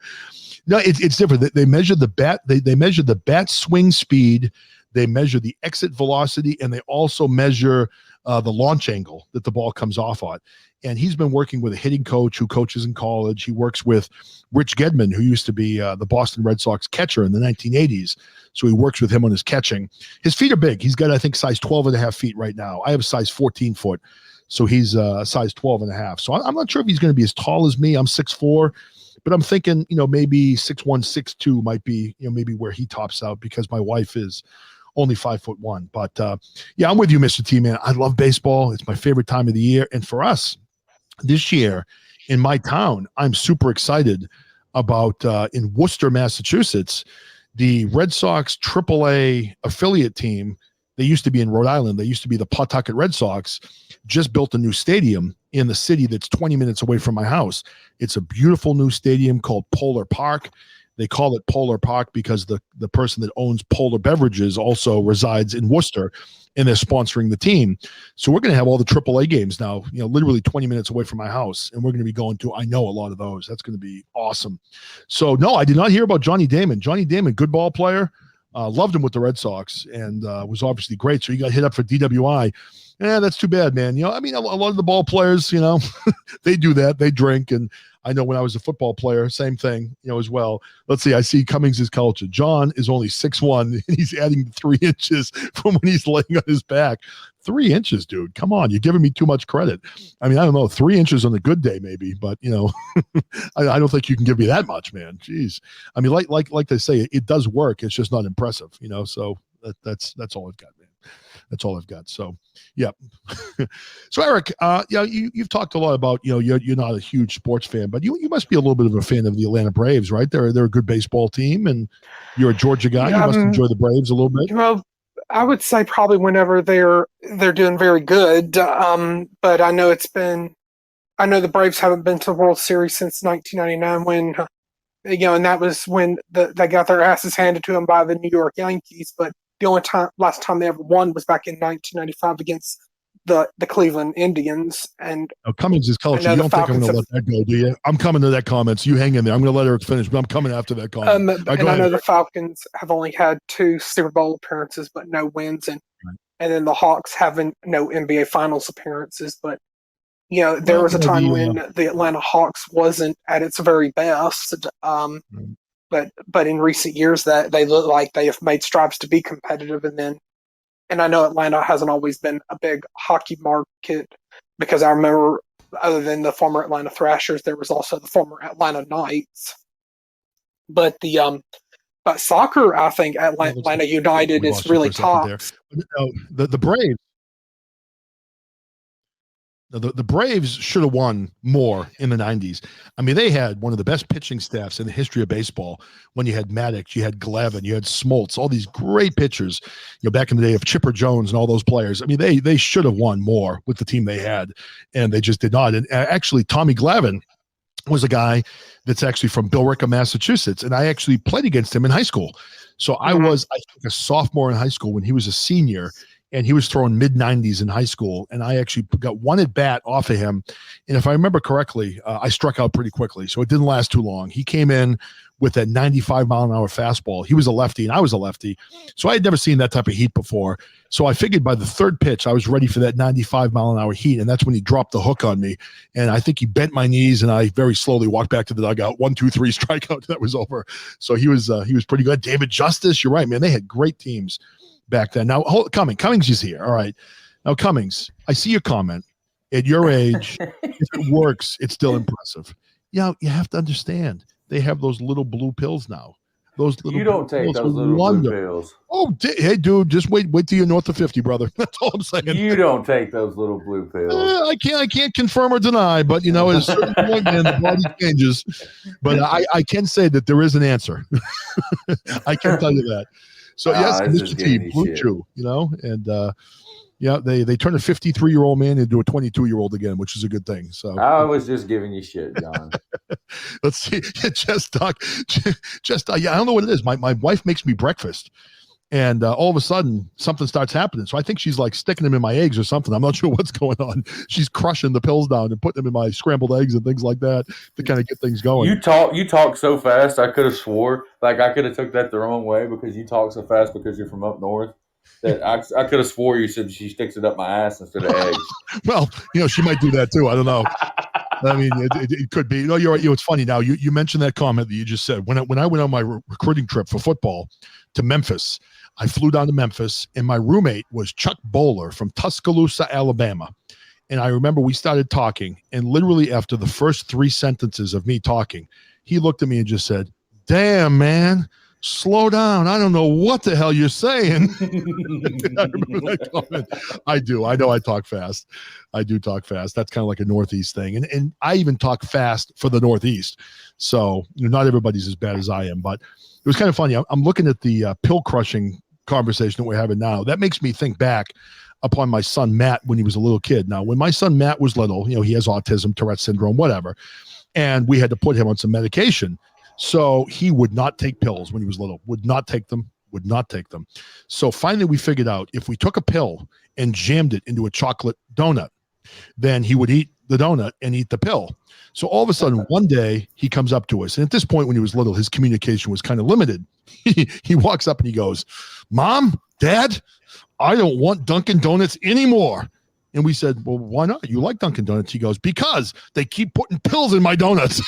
[SPEAKER 2] No, it's different. They measure the bat. They measure the bat swing speed. They measure the exit velocity, and they also measure the launch angle that the ball comes off on. And he's been working with a hitting coach who coaches in college. He works with Rich Gedman, who used to be the Boston Red Sox catcher in the 1980s. So he works with him on his catching. His feet are big. He's got, I think, size 12 and a half feet right now. I have a size 14 foot. So he's size 12 and a half. So I'm not sure if he's going to be as tall as me. I'm 6'4", but I'm thinking, maybe 6'1", 6'2" might be, maybe where he tops out, because my wife is only 5'1". But yeah, I'm with you, Mr. T, man. I love baseball. It's my favorite time of the year. And for us this year in my town, I'm super excited about in Worcester, Massachusetts, the Red Sox AAA affiliate team. They used to be in Rhode Island. They used to be the Pawtucket Red Sox, just built a new stadium in the city that's 20 minutes away from my house. It's a beautiful new stadium called Polar Park. They call it Polar Park because the person that owns Polar Beverages also resides in Worcester. and they're sponsoring the team. So we're going to have all the AAA games now, literally 20 minutes away from my house. And we're going to be going to, I know, a lot of those. That's going to be awesome. So, no, I did not hear about Johnny Damon. Johnny Damon, good ball player. Loved him with the Red Sox and was obviously great. So he got hit up for DWI. Yeah, that's too bad, man. A lot of the ball players, they do that. They drink. And I know when I was a football player, same thing, as well. Let's see. I see Cummings' culture. John is only 6'1", and he's adding 3 inches from when he's laying on his back. 3 inches, dude. Come on. You're giving me too much credit. I mean, I don't know. 3 inches on a good day, maybe, but I don't think you can give me that much, man. Jeez. I mean, like they say, it does work. It's just not impressive, so that's all I've got, man. That's all I've got. So, yeah. So, Eric, you've talked a lot about, you're not a huge sports fan, but you must be a little bit of a fan of the Atlanta Braves, right? They're a good baseball team, and you're a Georgia guy. You must enjoy the Braves a little bit.
[SPEAKER 3] I would say probably whenever they're doing very good. But I know the Braves haven't been to the World Series since 1999 when, and that was when they got their asses handed to them by the New York Yankees. But the last time they ever won was back in 1995 against the Cleveland Indians. And
[SPEAKER 2] Cummings is culture. You don't think I'm going to let that go, do you? I'm coming to that comment. So you hang in there. I'm going to let Eric finish, but I'm coming after that comment.
[SPEAKER 3] I know the Falcons have only had 2 Super Bowl appearances, but no wins, and then the Hawks having no NBA Finals appearances. But there was a time when the Atlanta Hawks wasn't at its very best. But in recent years, that they look like they have made strides to be competitive, and I know Atlanta hasn't always been a big hockey market because I remember, other than the former Atlanta Thrashers, there was also the former Atlanta Knights. But but soccer, I think Atlanta United is really top.
[SPEAKER 2] The Braves. The Braves should have won more in the 90s. I mean, they had one of the best pitching staffs in the history of baseball when you had Maddox, you had Glavine, you had Smoltz, all these great pitchers, back in the day of Chipper Jones and all those players. I mean, they should have won more with the team they had, and they just did not. And actually, Tommy Glavine was a guy that's actually from Billerica, Massachusetts, and I actually played against him in high school. So I was, I think, a sophomore in high school when he was a senior, and he was throwing mid-90s in high school, and I actually got one at bat off of him. And if I remember correctly, I struck out pretty quickly, so it didn't last too long. He came in with that 95-mile-an-hour fastball. He was a lefty, and I was a lefty, so I had never seen that type of heat before. So I figured by the third pitch, I was ready for that 95-mile-an-hour heat, and that's when he dropped the hook on me. And I think he bent my knees, and I very slowly walked back to the dugout. 1, 2, 3 strikeout. That was over. So he was pretty good. David Justice, you're right, man. They had great teams back then. Now, Cummings is here. All right. Now, Cummings, I see your comment. At your age, if it works, it's still impressive. You have to understand. They have those little blue pills now.
[SPEAKER 4] You don't take those little blue pills.
[SPEAKER 2] Oh, hey, dude, just wait till you're north of 50, brother. That's all I'm saying.
[SPEAKER 4] You don't take those little blue pills.
[SPEAKER 2] I can't confirm or deny, but at a certain point, man, the body changes. But I can say that there is an answer. I can tell you that. So yes, Mr. T, Blue Chew, and they turn a 53-year-old man into a 22-year-old again, which is a good thing. So
[SPEAKER 4] I was just giving you shit, John.
[SPEAKER 2] Let's see, just talk. I don't know what it is. My wife makes me breakfast, and all of a sudden something starts happening. So I think she's like sticking them in my eggs or something. I'm not sure what's going on. She's crushing the pills down and putting them in my scrambled eggs and things like that to kind of get things going.
[SPEAKER 4] You talk so fast. I could have swore like I could have took that the wrong way because you talk so fast because you're from up north. That I could have swore you said she sticks it up my ass instead of eggs.
[SPEAKER 2] Well, she might do that too. I don't know. I mean, it could be. You're right. It's funny now. You mentioned that comment that you just said. When I went on my recruiting trip for football to Memphis, I flew down to Memphis, and my roommate was Chuck Bowler from Tuscaloosa, Alabama. And I remember we started talking, and literally after the first 3 sentences of me talking, he looked at me and just said, "Damn, man, slow down. I don't know what the hell you're saying." I remember that comment. I do. I know I talk fast. I do talk fast. That's kind of like a Northeast thing. And I even talk fast for the Northeast. So not everybody's as bad as I am. But it was kind of funny. I'm looking at the pill crushing conversation that we're having now. That makes me think back upon my son, Matt, when he was a little kid. Now, when my son, Matt, was little, he has autism, Tourette syndrome, whatever. And we had to put him on some medication. So he would not take pills when he was little, would not take them would not take them. So finally we figured out if we took a pill and jammed it into a chocolate donut, then he would eat the donut and eat the pill. So all of a sudden, one day he comes up to us. And at this point, when he was little, his communication was kind of limited. He walks up and he goes, "Mom, Dad, I don't want Dunkin' Donuts anymore." And we said, "Well, why not? You like Dunkin' Donuts?" He goes, "Because they keep putting pills in my donuts."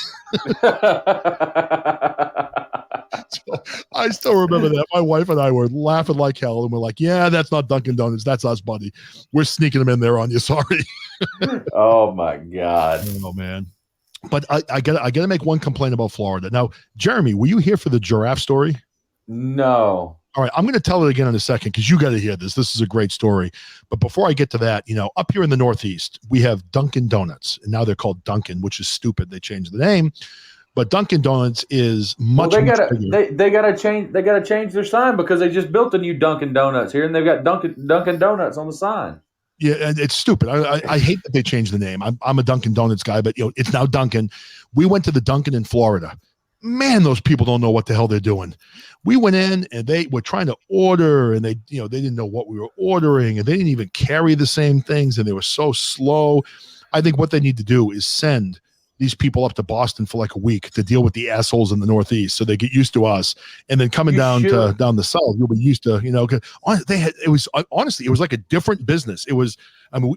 [SPEAKER 2] So I still remember that. My wife and I were laughing like hell, and we're like, "Yeah, that's not Dunkin' Donuts. That's us, buddy. We're sneaking them in there on you. Sorry."
[SPEAKER 4] Oh my God.
[SPEAKER 2] Oh man. But I gotta make one complaint about Florida. Now, Jeremy, were you here for the giraffe story?
[SPEAKER 4] No.
[SPEAKER 2] All right, I'm going to tell it again in a second because you got to hear this. This is a great story. But before I get to that, up here in the Northeast, we have Dunkin' Donuts, and now they're called Dunkin', which is stupid. They changed the name, but Dunkin' Donuts is much.
[SPEAKER 4] Well,
[SPEAKER 2] bigger.
[SPEAKER 4] they gotta change. They gotta change their sign because they just built a new Dunkin' Donuts here, and they've got Dunkin' Donuts on the sign.
[SPEAKER 2] Yeah, and it's stupid. I hate that they changed the name. I'm a Dunkin' Donuts guy, but it's now Dunkin'. We went to the Dunkin' in Florida. Man, those people don't know what the hell they're doing. We went in and they were trying to order, and they didn't know what we were ordering, and they didn't even carry the same things, and they were so slow. I think what they need to do is send these people up to Boston for like a week to deal with the assholes in the Northeast, so they get used to us, and then coming down the south, you'll be used to. Honestly, it was like a different business. It was,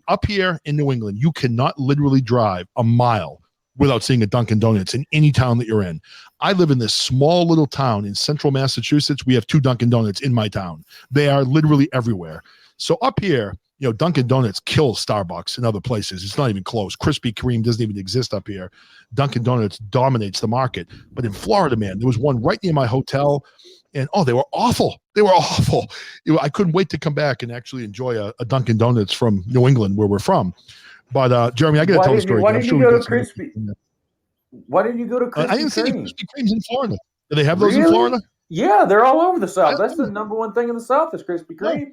[SPEAKER 2] up here in New England, you cannot literally drive a mile without seeing a Dunkin' Donuts in any town that you're in. I live in this small little town in central Massachusetts. We have 2 Dunkin' Donuts in my town. They are literally everywhere. So up here, Dunkin' Donuts kills Starbucks and other places. It's not even close. Krispy Kreme doesn't even exist up here. Dunkin' Donuts dominates the market. But in Florida, man, there was one right near my hotel, and they were awful. They were awful. I couldn't wait to come back and actually enjoy a Dunkin' Donuts from New England, where we're from. But Jeremy, I got to tell the story.
[SPEAKER 4] Why didn't you go to Krispy? Why didn't you go to Krispy Kreme?
[SPEAKER 2] I didn't see any Krispy Kremes in Florida. Do they have those in Florida?
[SPEAKER 4] Yeah, they're all over the South. That's the number one thing in the South is Krispy Kreme.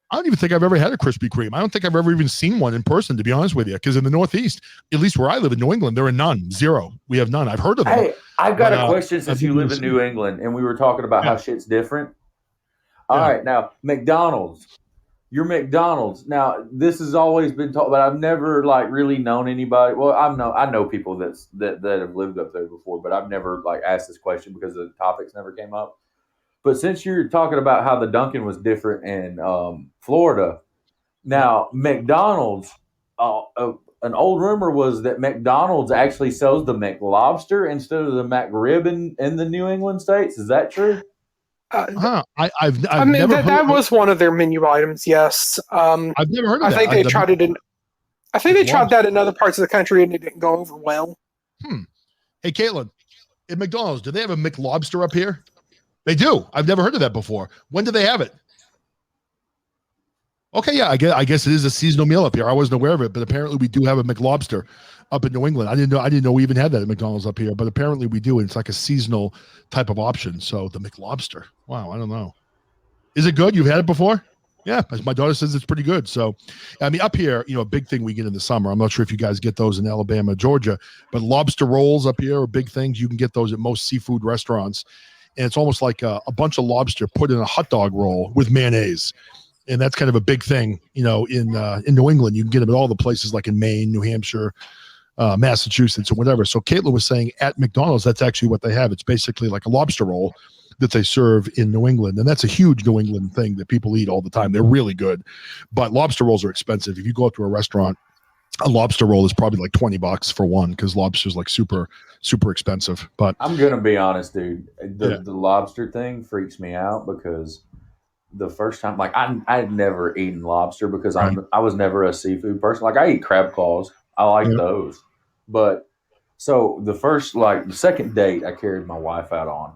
[SPEAKER 2] I don't even think I've ever had a Krispy Kreme. I don't think I've ever even seen one in person, to be honest with you. Because in the Northeast, at least where I live in New England, there are none. Zero. We have none. I've heard of them.
[SPEAKER 4] Hey, I've got a question since you live in New England, and we were talking about how shit's different. All right, now McDonald's. Your McDonald's. Now, this has always been taught, but I've never really known anybody. Well, I know people that have lived up there before, but I've never asked this question because the topics never came up. But since you're talking about how the Dunkin' was different in Florida, now McDonald's, an old rumor was that McDonald's actually sells the McLobster instead of the McRib in the New England states. Is that true?
[SPEAKER 2] I've never heard
[SPEAKER 3] that was one of their menu items. Yes,
[SPEAKER 2] I've never heard of that.
[SPEAKER 3] I think they tried it in. I think they tried that in other parts of the country and it didn't go over well.
[SPEAKER 2] Hey, Caitlin, at McDonald's, do they have a McLobster up here? They do. I've never heard of that before. When do they have it? Okay, yeah, I guess it is a seasonal meal up here. I wasn't aware of it, but apparently we do have a McLobster up in New England. I didn't know we even had that at McDonald's up here, but apparently we do, and it's like a seasonal type of option. So the McLobster. Wow, I don't know. Is it good? You've had it before? Yeah, my daughter says it's pretty good. So, up here, a big thing we get in the summer. I'm not sure if you guys get those in Alabama, Georgia, but lobster rolls up here are big things. You can get those at most seafood restaurants, and it's almost like a bunch of lobster put in a hot dog roll with mayonnaise. And that's kind of a big thing, in New England. You can get them at all the places like in Maine, New Hampshire, Massachusetts, or whatever. So Caitlin was saying at McDonald's, that's actually what they have. It's basically like a lobster roll that they serve in New England. And that's a huge New England thing that people eat all the time. They're really good. But lobster rolls are expensive. If you go up to a restaurant, a lobster roll is probably like $20 for one because lobster's like super, super expensive. But
[SPEAKER 4] I'm going to be honest, dude. The lobster thing freaks me out because the first time, I had never eaten lobster because I was never a seafood person. I eat crab claws. I like those. But so the second date I carried my wife out on,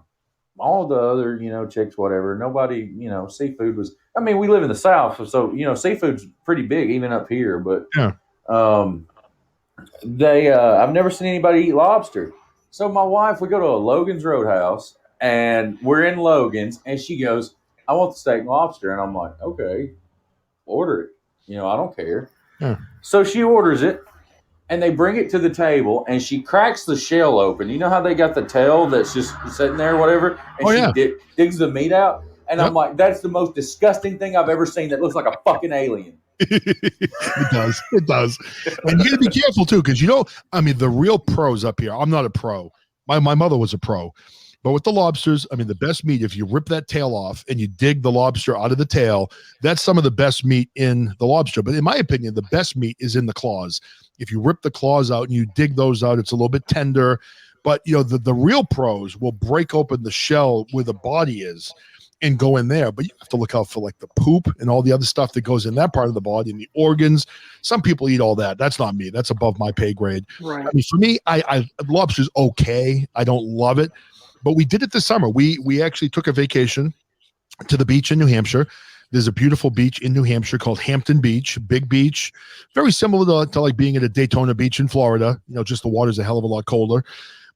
[SPEAKER 4] all the other, chicks, whatever, nobody, seafood was, we live in the South. So, seafood's pretty big even up here, but I've never seen anybody eat lobster. So my wife, we go to a Logan's Roadhouse and we're in Logan's and she goes, "I want the steak and lobster." And I'm like, "Okay, order it. I don't care." Yeah. So she orders it and they bring it to the table, and she cracks the shell open. You know how they got the tail that's just sitting there, or whatever, and she digs the meat out. And I'm like, that's the most disgusting thing I've ever seen. That looks like a fucking alien.
[SPEAKER 2] It does. And you got to be careful too, because the real pros up here. I'm not a pro. My mother was a pro. But with the lobsters, the best meat, if you rip that tail off and you dig the lobster out of the tail, that's some of the best meat in the lobster. But in my opinion, the best meat is in the claws. If you rip the claws out and you dig those out, it's a little bit tender. But, the real pros will break open the shell where the body is and go in there. But you have to look out for like the poop and all the other stuff that goes in that part of the body and the organs. Some people eat all that. That's not me. That's above my pay grade.
[SPEAKER 3] Right.
[SPEAKER 2] For me, lobster's okay. I don't love it. But we did it this summer. We actually took a vacation to the beach in New Hampshire. There's a beautiful beach in New Hampshire called Hampton Beach, big beach, very similar to like being at a Daytona Beach in Florida. Just the water's a hell of a lot colder.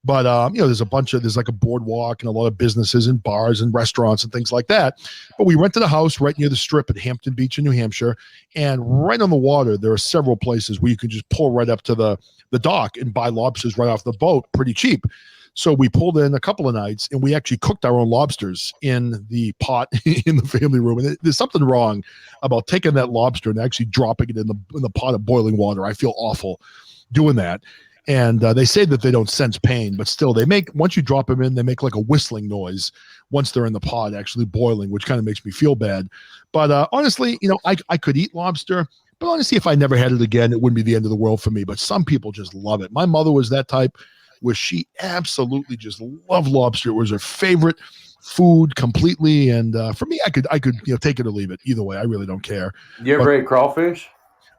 [SPEAKER 2] But, there's like a boardwalk and a lot of businesses and bars and restaurants and things like that. But we rented a house right near the strip at Hampton Beach in New Hampshire. And right on the water, there are several places where you can just pull right up to the dock and buy lobsters right off the boat pretty cheap. So we pulled in a couple of nights and we actually cooked our own lobsters in the pot in the family room. And there's something wrong about taking that lobster and actually dropping it in the pot of boiling water. I feel awful doing that. And they say that they don't sense pain, but still once you drop them in, they make like a whistling noise once they're in the pot actually boiling, which kind of makes me feel bad. But honestly, I could eat lobster, but honestly, if I never had it again, it wouldn't be the end of the world for me. But some people just love it. My mother was that type where she absolutely just loved lobster. It was her favorite food completely. And for me, I could take it or leave it either way. I really don't care.
[SPEAKER 4] You ever ate crawfish?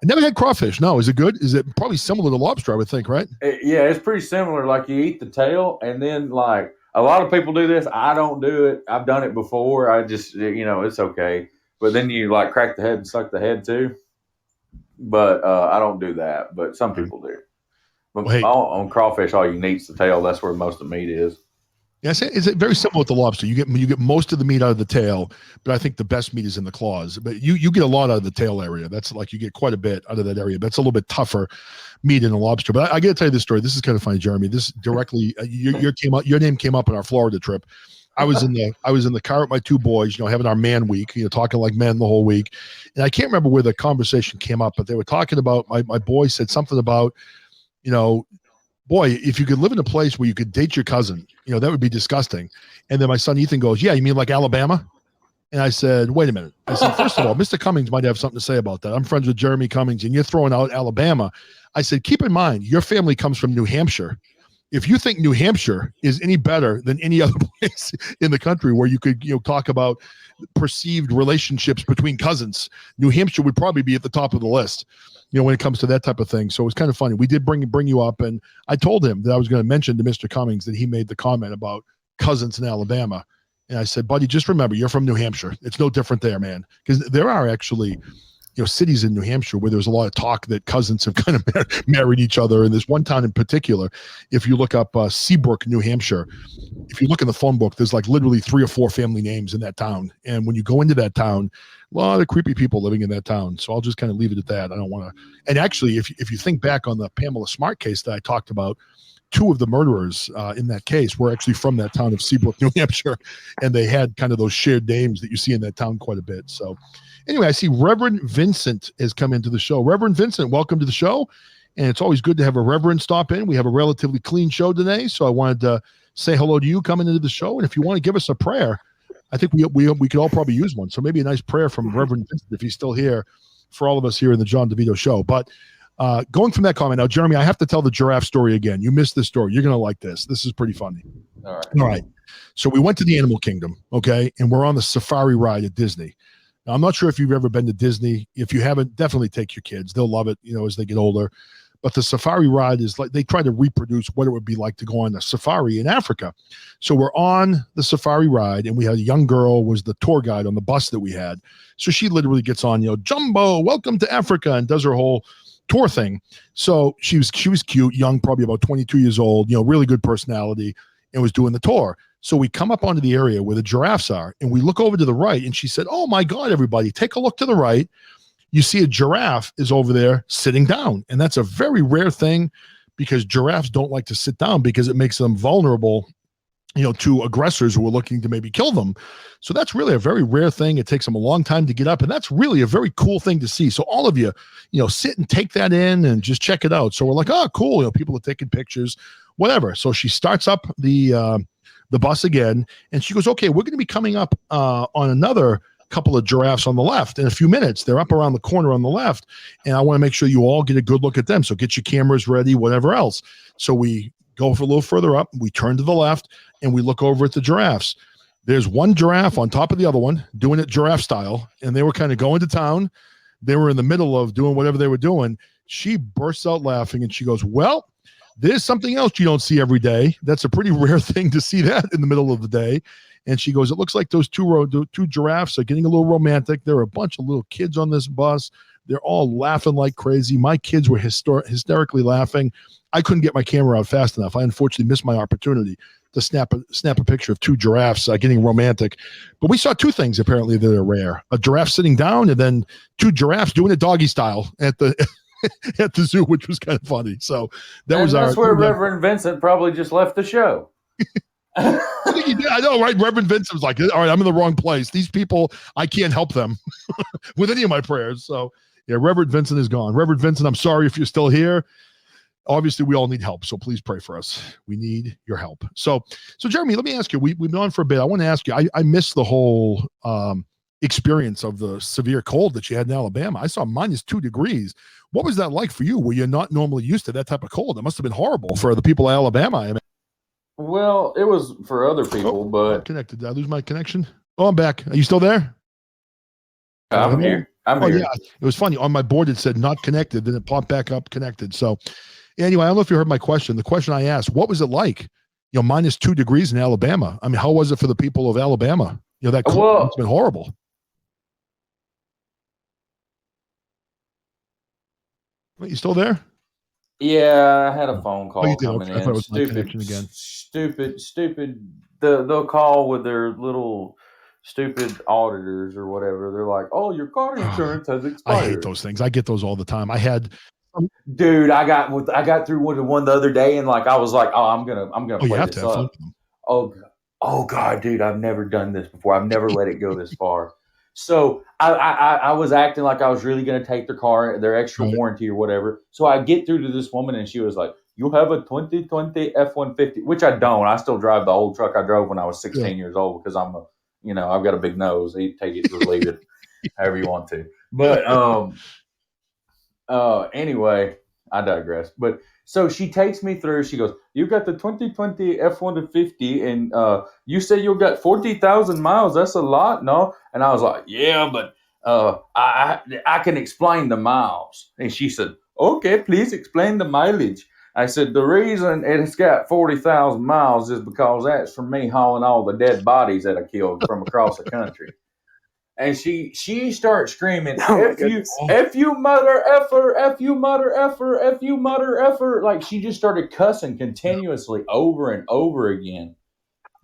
[SPEAKER 2] I never had crawfish. No, is it good? Is it probably similar to lobster, I would think, right?
[SPEAKER 4] Yeah, it's pretty similar. Like you eat the tail, and then like a lot of people do this. I don't do it. I've done it before. I just, it's okay. But then you like crack the head and suck the head too. But I don't do that. But some people do. But on crawfish, all you need's the tail. That's where most of the meat is.
[SPEAKER 2] Yeah, is it very similar with the lobster? You get most of the meat out of the tail, but I think the best meat is in the claws. But you get a lot out of the tail area. That's like you get quite a bit out of that area. But it's a little bit tougher meat in the lobster. But I got to tell you this story. This is kind of funny, Jeremy. This directly your name came up on our Florida trip. I was in the car with my two boys, having our man week, talking like men the whole week. And I can't remember where the conversation came up, but they were talking about my boy said something about, boy, if you could live in a place where you could date your cousin, that would be disgusting. And then my son Ethan goes, yeah, you mean like Alabama? And I said, wait a minute. I said, first of all, Mr. Cummings might have something to say about that. I'm friends with Jeremy Cummings, and you're throwing out Alabama. I said, keep in mind, your family comes from New Hampshire. If you think New Hampshire is any better than any other place in the country where you could, talk about perceived relationships between cousins, New Hampshire would probably be at the top of the list, when it comes to that type of thing. So it was kind of funny. We did bring you up, and I told him that I was going to mention to Mr. Cummings that he made the comment about cousins in Alabama. And I said, buddy, just remember, you're from New Hampshire. It's no different there, man. Because there are actually, cities in New Hampshire where there's a lot of talk that cousins have kind of married each other. And there's one town in particular, if you look up Seabrook, New Hampshire, if you look in the phone book, there's like literally 3 or 4 family names in that town. And when you go into that town, a lot of creepy people living in that town. So I'll just kind of leave it at that. I don't want to. And actually, if you think back on the Pamela Smart case that I talked about, 2 of the murderers in that case were actually from that town of Seabrook, New Hampshire. And they had kind of those shared names that you see in that town quite a bit. So anyway, I see Reverend Vincent has come into the show. Reverend Vincent, welcome to the show. And it's always good to have a reverend stop in. We have a relatively clean show today. So I wanted to say hello to you coming into the show. And if you want to give us a prayer, I think we could all probably use one. So maybe a nice prayer from Reverend Vincent if he's still here for all of us here in the John DeVito Show. But going from that comment, now, Jeremy, I have to tell the giraffe story again. You missed this story. You're going to like this. This is pretty funny. All right. So we went to the Animal Kingdom, okay? And we're on the safari ride at Disney. Now, I'm not sure if you've ever been to Disney. If you haven't, definitely take your kids. They'll love it, as they get older. But the safari ride is like they try to reproduce what it would be like to go on a safari in Africa. So we're on the safari ride, and we had a young girl was the tour guide on the bus that we had. So she literally gets on, Jumbo, welcome to Africa, and does her whole tour thing. So she was cute, young, probably about 22 years old, really good personality, and was doing the tour. So we come up onto the area where the giraffes are, and we look over to the right, and she said, oh my God, everybody, take a look to the right. you see a giraffe is over there sitting down. And that's a very rare thing because giraffes don't like to sit down because it makes them vulnerable, to aggressors who are looking to maybe kill them. So that's really a very rare thing. It takes them a long time to get up, and that's really a very cool thing to see. So all of you, sit and take that in and just check it out. So we're like, oh, cool. People are taking pictures, whatever. So she starts up the bus again, and she goes, okay, we're going to be coming up on another couple of giraffes on the left in a few minutes. They're up around the corner on the left, and I want to make sure you all get a good look at them. So get your cameras ready, whatever else. So we go for a little further up, we turn to the left, and we look over at the giraffes. There's one giraffe on top of the other one doing it giraffe style, and they were kind of going to town. They were in the middle of doing whatever they were doing. She bursts out laughing, and she goes, well, there's something else you don't see every day. That's a pretty rare thing to see that in the middle of the day. And she goes, it looks like those two giraffes are getting a little romantic. There are a bunch of little kids on this bus. They're all laughing like crazy. My kids were hysterically laughing. I couldn't get my camera out fast enough. I unfortunately missed my opportunity to snap a picture of two giraffes getting romantic. But we saw two things apparently that are rare: a giraffe sitting down, and then two giraffes doing it doggy style at the at the zoo, which was kind of funny. So that's
[SPEAKER 4] where Reverend Vincent probably just left the show.
[SPEAKER 2] I think he did. I know, right? Reverend Vincent was like, all right, I'm in the wrong place. These people, I can't help them with any of my prayers. So yeah, Reverend Vincent is gone. Reverend Vincent, I'm sorry if you're still here. Obviously, we all need help, so please pray for us. We need your help. So Jeremy, let me ask you. We've been on for a bit. I want to ask you. I missed the whole experience of the severe cold that you had in Alabama. I saw -2 degrees. What was that like for you? Were you not normally used to that type of cold? It must have been horrible for the people of Alabama. I mean,
[SPEAKER 4] well, it was for other people, but
[SPEAKER 2] I'm connected. Did I lose my connection? Oh, I'm back. Are you still there?
[SPEAKER 4] I'm here. I'm here.
[SPEAKER 2] Yeah, it was funny. On my board, it said not connected. Then it popped back up connected. So anyway, I don't know if you heard my question. The question I asked, what was it like? -2 degrees in Alabama. I mean, how was it for the people of Alabama? That cold, it's been horrible. Wait, you still there?
[SPEAKER 4] Yeah, I had a phone call coming
[SPEAKER 2] in. I thought it was my connection again.
[SPEAKER 4] Stupid. They'll call with their little stupid auditors or whatever. They're like, "Oh, your car insurance has expired."
[SPEAKER 2] I hate those things. I get those all the time. I had,
[SPEAKER 4] dude. I got through one the other day, and like I was like, "Oh, I'm gonna play this up." Oh God, dude, I've never done this before. I've never let it go this far. So I was acting like I was really going to take their car, their extra warranty or whatever. So I get through to this woman, and she was like, "You have a 2020 F-150," which I don't. I still drive the old truck I drove when I was 16 years old because I've got a big nose. You take it or leave it, however you want to. But anyway, I digress. But so she takes me through. She goes, "You got the 2020 F-150, and you say you got 40,000 miles. That's a lot, no?" And I was like, "Yeah, but I can explain the miles." And she said, "Okay, please explain the mileage." I said, "The reason it's got 40,000 miles is because that's from me hauling all the dead bodies that I killed from across the country." And she starts screaming, F you mother effer, F you mother effer, F you mother effer. Like she just started cussing continuously over and over again.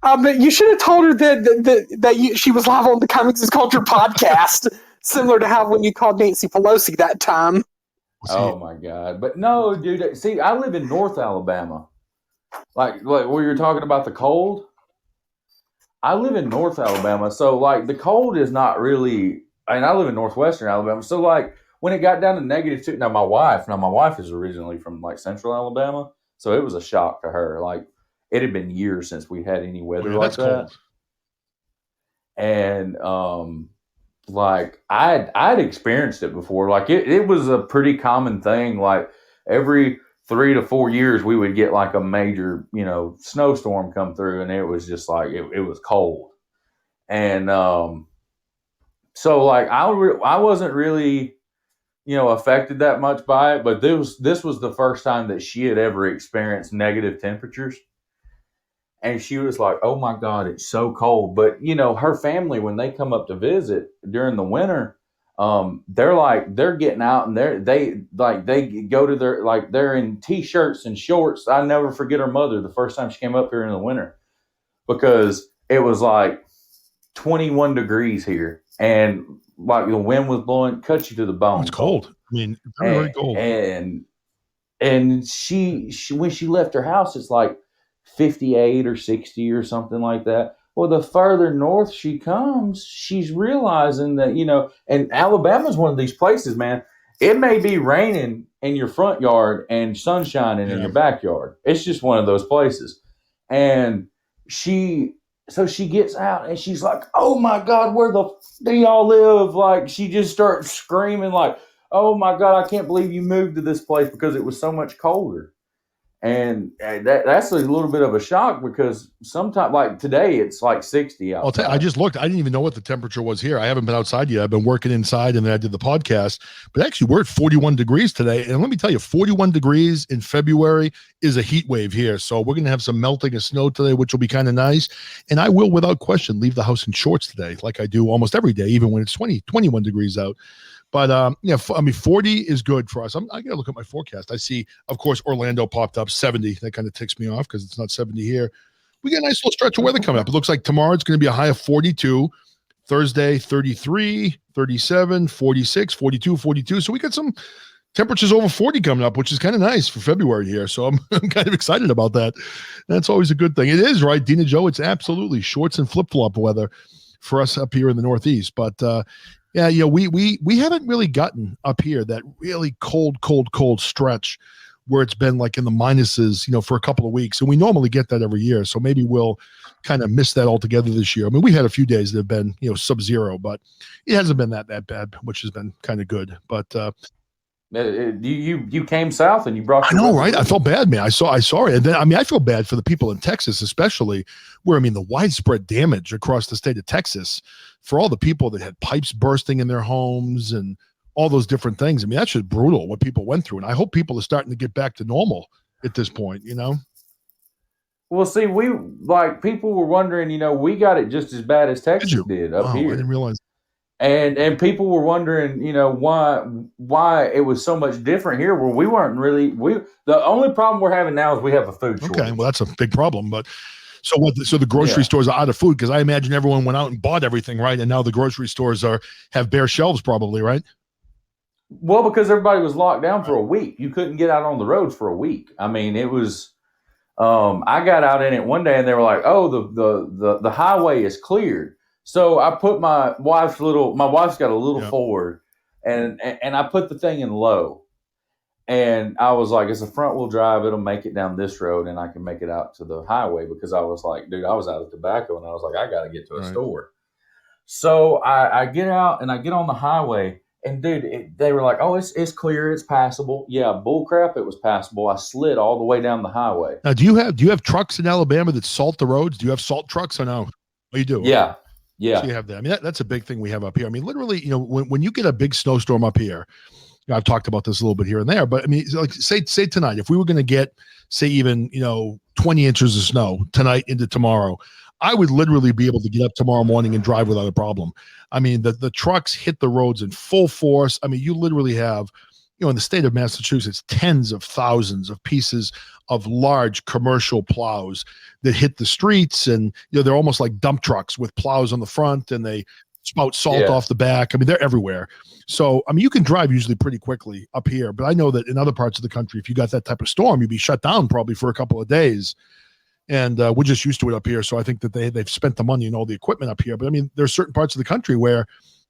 [SPEAKER 3] But you should have told her that she was live on the Cummings is Culture podcast, similar to how when you called Nancy Pelosi that time.
[SPEAKER 4] Oh my God. But no, dude, see, I live in North Alabama. Like where you're talking about the cold. I live in North Alabama, so like the cold is not really. I live in Northwestern Alabama, so like when it got down to -2. Now my wife is originally from like Central Alabama, so it was a shock to her. Like it had been years since we had any weather like that, cold. And like I'd experienced it before. Like it was a pretty common thing. Like every 3 to 4 years, we would get like a major, snowstorm come through, and it was just like it was cold, and so like I wasn't really, affected that much by it. But this was the first time that she had ever experienced negative temperatures, and she was like, "Oh my God, it's so cold." But her family, when they come up to visit during the winter, they're getting out, and they go to they're in t-shirts and shorts. I never forget her mother the first time she came up here in the winter, because it was like 21 degrees here, and like the wind was blowing, cut you to the bone.
[SPEAKER 2] It's cold. I mean, very cold.
[SPEAKER 4] And she when she left her house, it's like 58 or 60 or something like that. Well, the further north she comes, she's realizing that, and Alabama's one of these places, man. It may be raining in your front yard and sun shining in your backyard. It's just one of those places. And so she gets out and she's like, oh my God, where the do y'all live? Like, she just starts screaming like, oh my God, I can't believe you moved to this place because it was so much colder. And that's a little bit of a shock because sometimes, like today, it's like 60 outside.
[SPEAKER 2] I'll tell you, I just looked. I didn't even know what the temperature was here. I haven't been outside yet. I've been working inside, and then I did the podcast. But actually, we're at 41 degrees today. And let me tell you, 41 degrees in February is a heat wave here. So we're going to have some melting of snow today, which will be kind of nice. And I will, without question, leave the house in shorts today, like I do almost every day, even when it's 21 degrees out. But, 40 is good for us. I got to look at my forecast. I see, of course, Orlando popped up 70. That kind of ticks me off because it's not 70 here. We got a nice little stretch of weather coming up. It looks like tomorrow it's going to be a high of 42. Thursday, 33, 37, 46, 42, 42. So we got some temperatures over 40 coming up, which is kind of nice for February here. So I'm kind of excited about that. That's always a good thing. It is, right, Dina Joe? It's absolutely shorts and flip-flop weather for us up here in the Northeast. But, we haven't really gotten up here that really cold stretch where it's been like in the minuses, for a couple of weeks. And we normally get that every year. So maybe we'll kind of miss that altogether this year. I mean, we had a few days that have been, sub-zero, but it hasn't been that bad, which has been kind of good. But
[SPEAKER 4] you came south and you brought.
[SPEAKER 2] I know, right? I felt bad, man. I saw it, and then I feel bad for the people in Texas, especially where the widespread damage across the state of Texas for all the people that had pipes bursting in their homes and all those different things. I mean, that's just brutal what people went through, and I hope people are starting to get back to normal at this point.
[SPEAKER 4] Well, see, people were wondering. We got it just as bad as Texas did up here.
[SPEAKER 2] I didn't realize.
[SPEAKER 4] And people were wondering, why it was so much different here, where we weren't really. The only problem we're having now is we have a food shortage.
[SPEAKER 2] Okay, well, that's a big problem. But so what? So the grocery stores are out of food because I imagine everyone went out and bought everything, right? And now the grocery stores have bare shelves, probably, right?
[SPEAKER 4] Well, because everybody was locked down for a week, you couldn't get out on the roads for a week. I mean, it was. I got out in it one day, and they were like, "Oh, the highway is cleared." So I put my wife's got a little Ford, and I put the thing in low, and I was like, it's a front wheel drive. It'll make it down this road and I can make it out to the highway because I was like, dude, I was out of tobacco and I was like, I got to get to a store. So I get out and I get on the highway and dude, they were like, oh, it's clear. It's passable. Yeah. Bull crap. It was passable. I slid all the way down the highway.
[SPEAKER 2] Now, do you have trucks in Alabama that salt the roads? Do you have salt trucks or no? Oh, you do?
[SPEAKER 4] Yeah. Yeah.
[SPEAKER 2] So you have that. I mean, that's a big thing we have up here. I mean, literally, when you get a big snowstorm up here, I've talked about this a little bit here and there, but I mean, like say tonight, if we were going to get, say, even, 20 inches of snow tonight into tomorrow, I would literally be able to get up tomorrow morning and drive without a problem. I mean, the trucks hit the roads in full force. I mean, you literally have, in the state of Massachusetts, tens of thousands of pieces of large commercial plows that hit the streets, and they're almost like dump trucks with plows on the front, and they spout salt off the back. I mean, they're everywhere. So, I mean, you can drive usually pretty quickly up here, but I know that in other parts of the country, if you got that type of storm, you'd be shut down probably for a couple of days. And we're just used to it up here. So I think that they've spent the money and all the equipment up here. But I mean, there's certain parts of the country where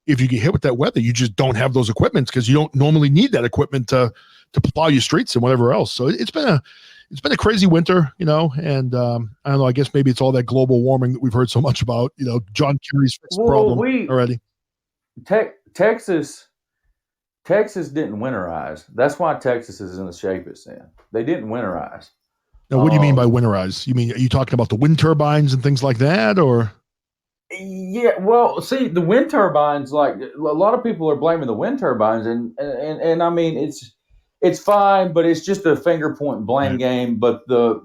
[SPEAKER 2] if you get hit with that weather, you just don't have those equipments because you don't normally need that equipment to plow your streets and whatever else. So it's been a crazy winter, and I don't know, I guess maybe it's all that global warming that we've heard so much about, John Kerry's fixed the problem already.
[SPEAKER 4] Texas didn't winterize. That's why Texas is in the shape it's in. They didn't winterize.
[SPEAKER 2] Now, what do you mean by winterize? Are you talking about the wind turbines and things like that, or?
[SPEAKER 4] Yeah, well, see, the wind turbines, like a lot of people are blaming the wind turbines, and I mean it's fine, but it's just a finger point blame game. But the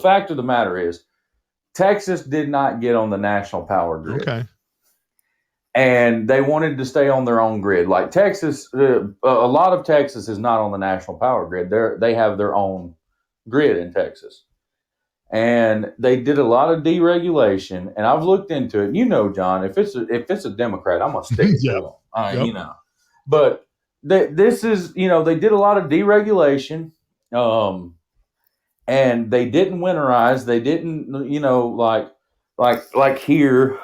[SPEAKER 4] fact of the matter is, Texas did not get on the national power grid.
[SPEAKER 2] Okay.
[SPEAKER 4] And they wanted to stay on their own grid. Like Texas, a lot of Texas is not on the national power grid. They have their own grid in Texas. and they did a lot of deregulation. And I've looked into it. You know, John, if it's a Democrat, I'm gonna stick it to them. You know, but this is, you know, they did a lot of deregulation, and they didn't winterize. They didn't, you know, like here,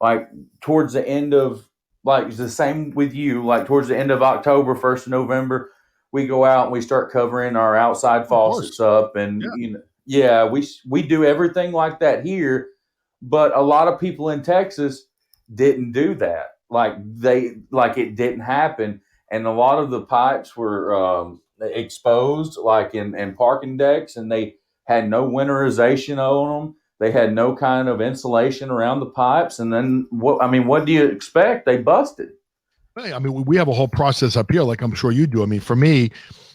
[SPEAKER 4] like towards the end of, like the same with you, like towards the end of October, 1st of November, we go out and we start covering our outside faucets up, and you know, we do everything like that here, but a lot of people in Texas didn't do that. Like it didn't happen, and a lot of the pipes were exposed, like in parking decks, and they had no winterization on them. They had no kind of insulation around the pipes, and then what do you expect? They busted.
[SPEAKER 2] I mean, we have a whole process up here, like I'm sure you do. I mean, for me,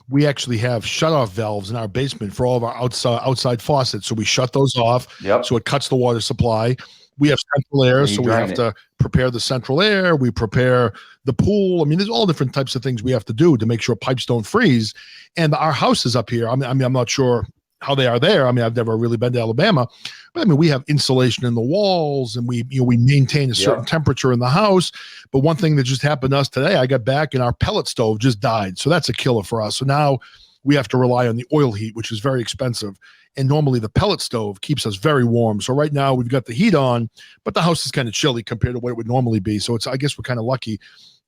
[SPEAKER 2] we actually have shutoff valves in our basement for all of our outside faucets. So we shut those off.
[SPEAKER 4] Yep.
[SPEAKER 2] So it cuts the water supply. We have central air, so we have to prepare the central air. We prepare the pool. I mean, there's all different types of things we have to do to make sure pipes don't freeze. And our house is up here. I mean, I'm not sure how they are there. I mean, I've never really been to Alabama, but I mean, we have insulation in the walls, and we maintain a certain temperature in the house. But one thing that just happened to us today, I got back and our pellet stove just died. So that's a killer for us. So now we have to rely on the oil heat, which is very expensive. And normally the pellet stove keeps us very warm. So right now we've got the heat on, but the house is kind of chilly compared to what it would normally be. So I guess we're kind of lucky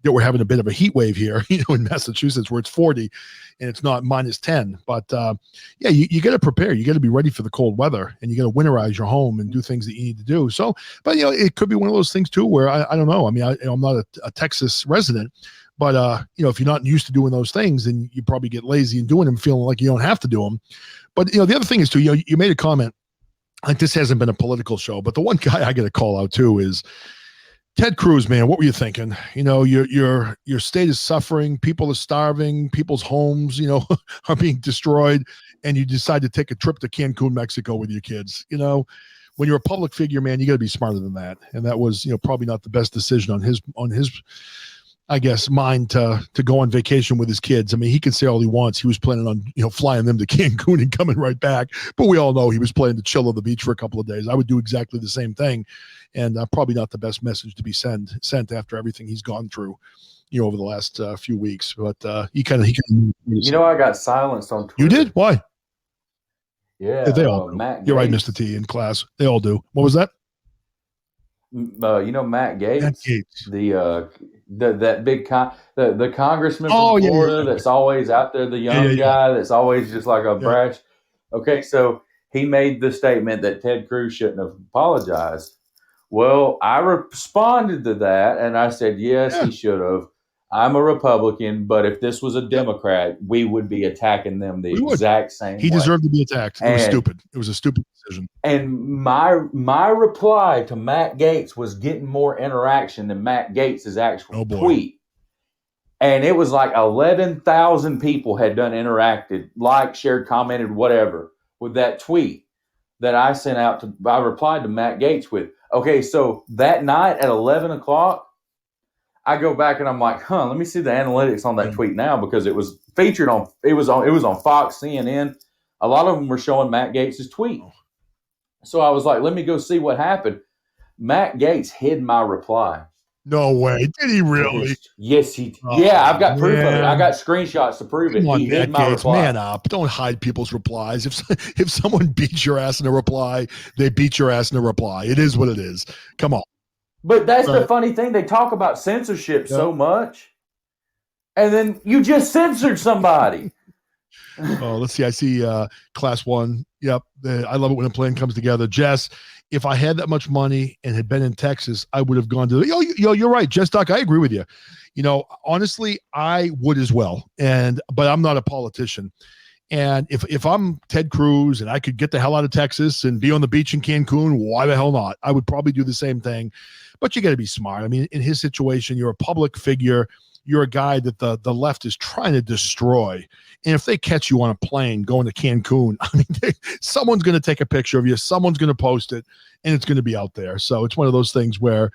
[SPEAKER 2] that we're having a bit of a heat wave here, you know, in Massachusetts, where it's 40 and it's not -10. But yeah, you got to prepare. You got to be ready for the cold weather, and you got to winterize your home and do things that you need to do. So, but you know, it could be one of those things too, where I don't know. I mean, I'm not a Texas resident, but you know, if you're not used to doing those things, then you probably get lazy in doing them, feeling like you don't have to do them. But you know, the other thing is too, you know, you made a comment like this hasn't been a political show, but the one guy I got to call out too is Ted Cruz, man. What were you thinking? You know, your state is suffering, people are starving, people's homes, you know, are being destroyed, and you decide to take a trip to Cancun, Mexico with your kids. You know, when you're a public figure, man, you got to be smarter than that. And that was, you know, probably not the best decision on his I guess, mind to go on vacation with his kids. I mean, he can say all he wants. He was planning on, you know, flying them to Cancun and coming right back. But we all know he was planning to chill on the beach for a couple of days. I would do exactly the same thing. And probably not the best message to be sent after everything he's gone through, you know, over the last few weeks. But he kind of.
[SPEAKER 4] You know, I got silenced on Twitter.
[SPEAKER 2] You did? Why?
[SPEAKER 4] Yeah,
[SPEAKER 2] they all do. You're right, Mr. T, in class. They all do. What was that?
[SPEAKER 4] You know, Matt Gaetz. That big the congressman from Florida that's always out there, the young guy that's always just like a brash. Okay, so he made the statement that Ted Cruz shouldn't have apologized. Well, I responded to that and I said, yes, he should have. I'm a Republican, but if this was a Democrat, we would be attacking them the exact same way.
[SPEAKER 2] He deserved to be attacked. It was stupid. It was a stupid decision.
[SPEAKER 4] And my reply to Matt Gaetz was getting more interaction than Matt Gaetz' actual tweet. And it was like 11,000 people had done interacted, liked, shared, commented, whatever, with that tweet that I sent out I replied to Matt Gaetz with. Okay, so that night at 11 o'clock, I go back and I'm like, let me see the analytics on that tweet now, because it was featured on Fox, CNN. A lot of them were showing Matt Gaetz' tweet. So I was like, let me go see what happened. Matt Gaetz hid my reply.
[SPEAKER 2] No way. Did he really?
[SPEAKER 4] Yes, he did. Yeah, I've got proof of it. I got screenshots to prove it. He hid my reply.
[SPEAKER 2] Man up. Don't hide people's replies. If someone beats your ass in a reply, they beat your ass in a reply. It is what it is. Come on.
[SPEAKER 4] But that's the funny thing. They talk about censorship so much, and then you just censored somebody.
[SPEAKER 2] Oh, let's see. I see class 1. Yep. I love it when a plan comes together. Jess, if I had that much money and had been in Texas, I would have gone to you're right. Jess Doc, I agree with you. You know, honestly, I would as well. But I'm not a politician. And if I'm Ted Cruz and I could get the hell out of Texas and be on the beach in Cancun, why the hell not? I would probably do the same thing. But you got to be smart. I mean, in his situation, you're a public figure. You're a guy that the left is trying to destroy. And if they catch you on a plane going to Cancun, I mean, someone's going to take a picture of you. Someone's going to post it, and it's going to be out there. So it's one of those things where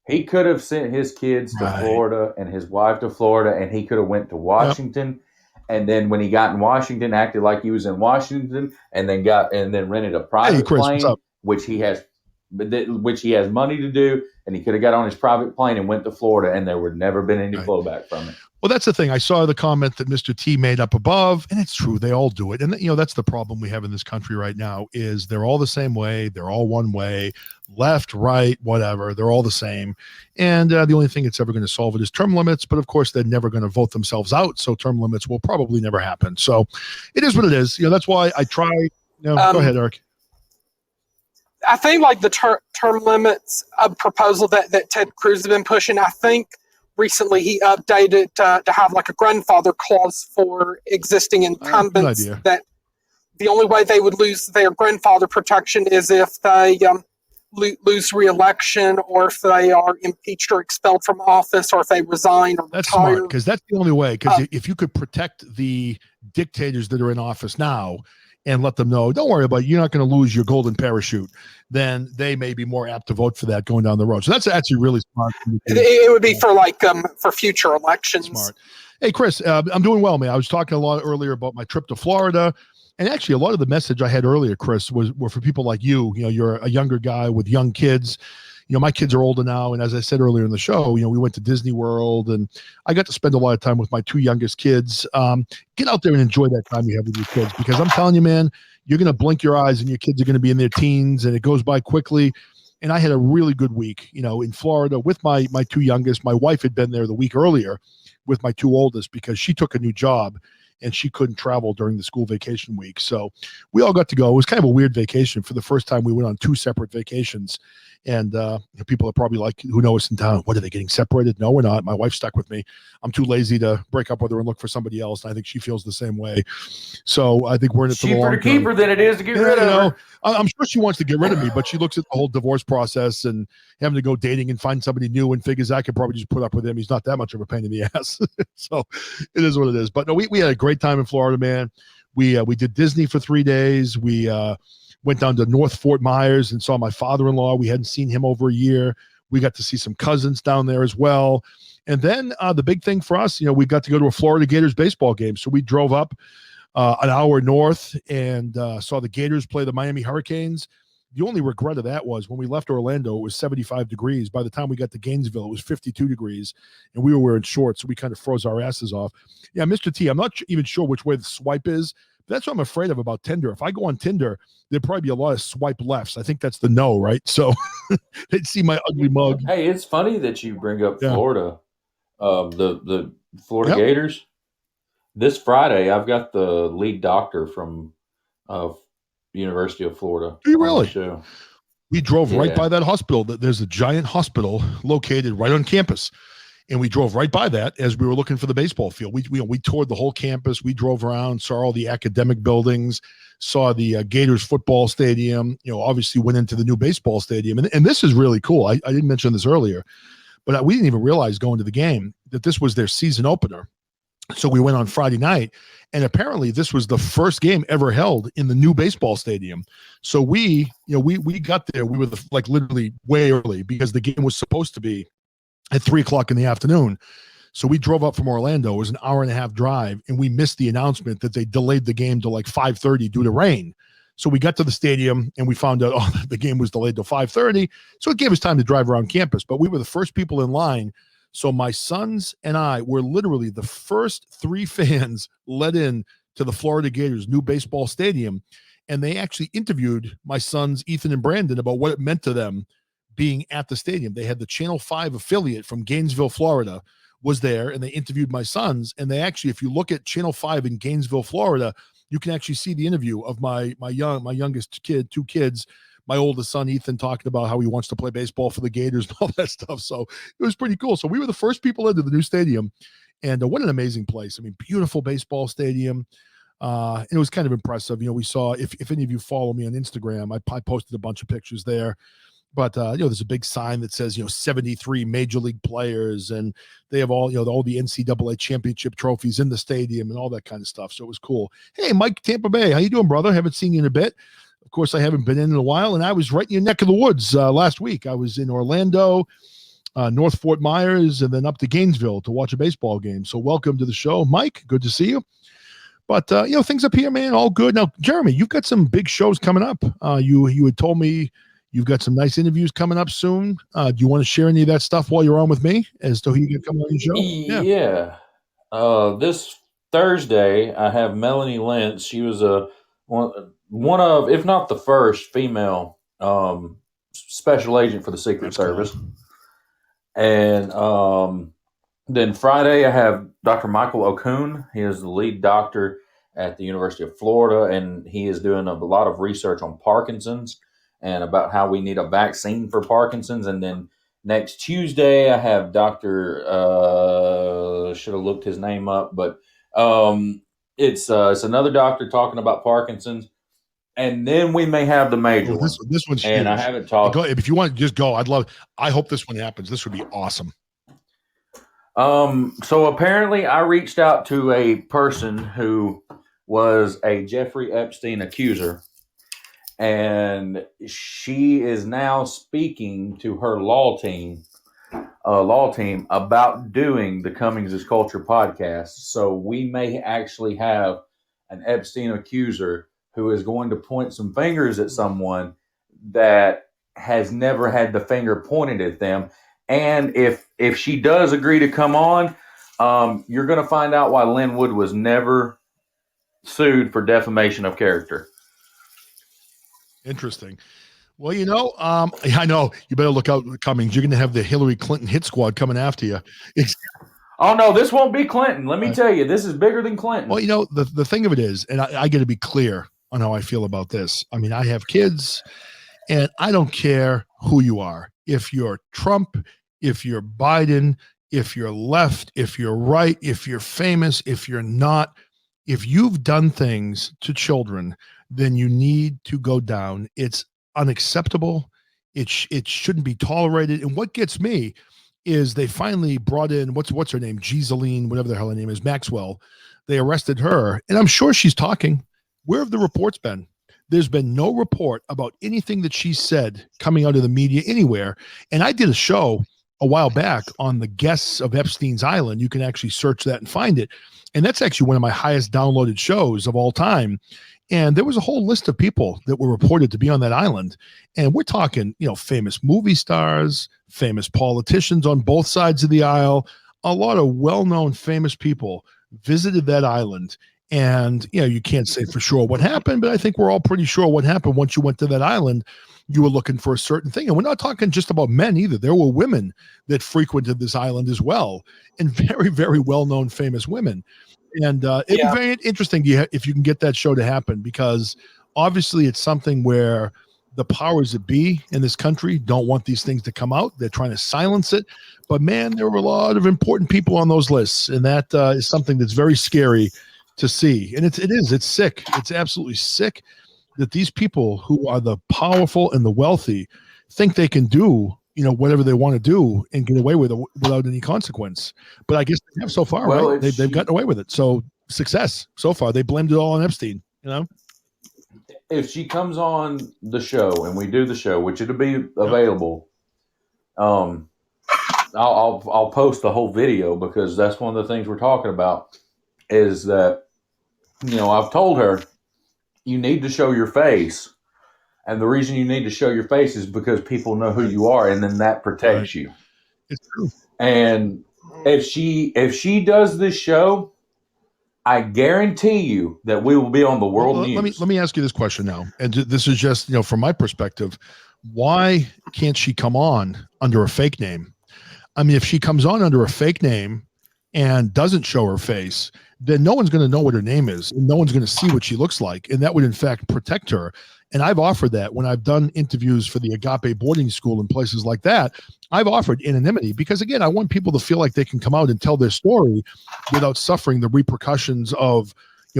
[SPEAKER 4] he could have sent his kids to Florida and his wife to Florida, and he could have went to Washington. and then when he got in Washington, acted like he was in Washington, and then rented a private
[SPEAKER 2] Chris, what's
[SPEAKER 4] plane,
[SPEAKER 2] up?
[SPEAKER 4] which he has money to do, and he could have got on his private plane and went to Florida, and there would never been any blowback from it.
[SPEAKER 2] Well, that's the thing. I saw the comment that Mr. T made up above, and it's true. They all do it. And, that's the problem we have in this country right now is they're all the same way. They're all one way, left, right, whatever. They're all the same. And the only thing that's ever going to solve it is term limits. But, of course, they're never going to vote themselves out. So term limits will probably never happen. So it is what it is. That's why I try. Go ahead, Eric.
[SPEAKER 3] I think like the term limits proposal that Ted Cruz has been pushing, I think recently he updated to have like a grandfather clause for existing incumbents that the only way they would lose their grandfather protection is if they lose re-election or if they are impeached or expelled from office or if they resign or
[SPEAKER 2] That's
[SPEAKER 3] retire.
[SPEAKER 2] smart because that's the only way. Because if you could protect the dictators that are in office now and let them know, don't worry about it, you're not going to lose your golden parachute, then they may be more apt to vote for that going down the road. So that's actually really smart.
[SPEAKER 3] It would be for for future elections.
[SPEAKER 2] Smart. Hey, Chris, I'm doing well, man. I was talking a lot earlier about my trip to Florida. And actually, a lot of the message I had earlier, Chris, were for people like you. You're a younger guy with young kids. My kids are older now. And as I said earlier in the show, we went to Disney World and I got to spend a lot of time with my two youngest kids. Get out there and enjoy that time you have with your kids, because I'm telling you, man, you're going to blink your eyes and your kids are going to be in their teens and it goes by quickly. And I had a really good week, in Florida with my two youngest. My wife had been there the week earlier with my two oldest because she took a new job and she couldn't travel during the school vacation week. So we all got to go. It was kind of a weird vacation. For the first time, we went on two separate vacations. And people are probably like, who know us in town? What, are they getting separated? No, we're not. My wife's stuck with me. I'm too lazy to break up with her and look for somebody else. And I think she feels the same way. So I think we're in it for the long term.
[SPEAKER 4] Cheaper to keep her than it is to get rid of her.
[SPEAKER 2] I'm sure she wants to get rid of me, but she looks at the whole divorce process and having to go dating and find somebody new and figures I could probably just put up with him. He's not that much of a pain in the ass. So it is what it is. But no, we had a great time in Florida, man. We did Disney for 3 days. We went down to North Fort Myers and saw my father-in-law. We hadn't seen him over a year. We got to see some cousins down there as well. And then the big thing for us, we got to go to a Florida Gators baseball game. So we drove up an hour north and saw the Gators play the Miami Hurricanes. The only regret of that was when we left Orlando, it was 75 degrees. By the time we got to Gainesville, it was 52 degrees, and we were wearing shorts, so we kind of froze our asses off. Yeah, Mr. T, I'm not even sure which way the swipe is. That's what I'm afraid of about Tinder. If I go on Tinder, there'd probably be a lot of swipe lefts. I think that's the no, right? So they'd see my ugly mug.
[SPEAKER 4] Hey, it's funny that you bring up Florida, the Florida Gators. This Friday, I've got the lead doctor from University of Florida.
[SPEAKER 2] Do you really?
[SPEAKER 4] Show.
[SPEAKER 2] We drove right by that hospital. There's a giant hospital located right on campus. And we drove right by that as we were looking for the baseball field. We toured the whole campus. We drove around, saw all the academic buildings, saw the Gators football stadium, obviously went into the new baseball stadium. And this is really cool. I didn't mention this earlier, but we didn't even realize going to the game that this was their season opener. So we went on Friday night, and apparently this was the first game ever held in the new baseball stadium. So we got there. We were literally way early because the game was supposed to be at 3:00 in the afternoon. So we drove up from Orlando. It was an hour and a half drive, and we missed the announcement that they delayed the game to 5:30 due to rain. So we got to the stadium and we found out the game was delayed to 5:30. So it gave us time to drive around campus, but we were the first people in line. So my sons and I were literally the first 3 fans let in to the Florida Gators new baseball stadium. And they actually interviewed my sons, Ethan and Brandon, about what it meant to them being at the stadium. They had the Channel 5 affiliate from Gainesville, Florida was there, and they interviewed my sons. And they actually, if you look at Channel 5 in Gainesville, Florida, you can actually see the interview of my youngest kid, 2 kids, my oldest son, Ethan, talking about how he wants to play baseball for the Gators and all that stuff. So it was pretty cool. So we were the first people into the new stadium, and what an amazing place. I mean, beautiful baseball stadium. And it was kind of impressive. We saw, if any of you follow me on Instagram, I posted a bunch of pictures there. But, there's a big sign that says, 73 major league players, and they have all the NCAA championship trophies in the stadium and all that kind of stuff. So it was cool. Hey, Mike, Tampa Bay, how you doing, brother? Haven't seen you in a bit. Of course, I haven't been in a while, and I was right in your neck of the woods last week. I was in Orlando. North Fort Myers, and then up to Gainesville to watch a baseball game. So welcome to the show, Mike. Good to see you. But, things up here, man, all good. Now, Jeremy, you've got some big shows coming up. You had told me you've got some nice interviews coming up soon. Do you want to share any of that stuff while you're on with me as to who you can come on the show?
[SPEAKER 5] Yeah. This Thursday, I have Melanie Lentz. She was one of, if not the first, female special agent for the Secret Service.
[SPEAKER 2] Cool.
[SPEAKER 5] And then Friday, I have Dr. Michael Okun. He is the lead doctor at the University of Florida, and he is doing a lot of research on Parkinson's and about how we need a vaccine for Parkinson's. And then next Tuesday, I have Dr. Should have looked his name up, but it's another doctor talking about Parkinson's. And then we may have the major one.
[SPEAKER 2] This one's huge.
[SPEAKER 5] And I haven't talked.
[SPEAKER 2] If you want to just go, I hope this one happens. This would be awesome.
[SPEAKER 5] So apparently I reached out to a person who was a Jeffrey Epstein accuser, and she is now speaking to her law team about doing the Cummings is Culture podcast. So we may actually have an Epstein accuser who is going to point some fingers at someone that has never had the finger pointed at them. And if she does agree to come on, you're going to find out why Lynn Wood was never sued for defamation of character.
[SPEAKER 2] Interesting. Well, I know you better look out, Cummings. You're going to have the Hillary Clinton hit squad coming after you.
[SPEAKER 5] Oh, no, this won't be Clinton. Let me tell you, this is bigger than Clinton.
[SPEAKER 2] Well, the thing of it is, and I got to be clear on how I feel about this. I mean, I have kids, and I don't care who you are. If you're Trump, if you're Biden, if you're left, if you're right, if you're famous, if you're not, if you've done things to children, then you need to go down. It's unacceptable. It shouldn't be tolerated. And what gets me is they finally brought in, what's her name? Giseline, whatever the hell her name is, Maxwell. They arrested her, and I'm sure she's talking. Where have the reports been? There's been no report about anything that she said coming out of the media anywhere. And I did a show a while back on the guests of Epstein's Island. You can actually search that and find it. And that's actually one of my highest downloaded shows of all time. And there was a whole list of people that were reported to be on that island. And we're talking, famous movie stars, famous politicians on both sides of the aisle. A lot of well-known famous people visited that island. And, you can't say for sure what happened, but I think we're all pretty sure what happened once you went to that island. You were looking for a certain thing. And we're not talking just about men either. There were women that frequented this island as well, and very, very well-known famous women. And it'd be very interesting if you can get that show to happen, because obviously it's something where the powers that be in this country don't want these things to come out. They're trying to silence it. But, man, there were a lot of important people on those lists, and that is something that's very scary to see. And it's sick. It's absolutely sick that these people who are the powerful and the wealthy think they can do, whatever they want to do and get away with it without any consequence. But I guess they have so far, right? They've gotten away with it. So success so far. They blamed it all on Epstein,
[SPEAKER 5] If she comes on the show and we do the show, which it'll be available, I'll post the whole video, because that's one of the things we're talking about is that, I've told her, you need to show your face. And the reason you need to show your face is because people know who you are, and then that protects you.
[SPEAKER 2] It's true.
[SPEAKER 5] And if she does this show, I guarantee you that we will be on the world news.
[SPEAKER 2] Let me ask you this question now. And this is just, from my perspective, why can't she come on under a fake name? I mean, if she comes on under a fake name and doesn't show her face, then no one's going to know what her name is, and no one's going to see what she looks like. And that would, in fact, protect her. And I've offered that when I've done interviews for the Agape boarding school and places like that. I've offered anonymity because, again, I want people to feel like they can come out and tell their story without suffering the repercussions of,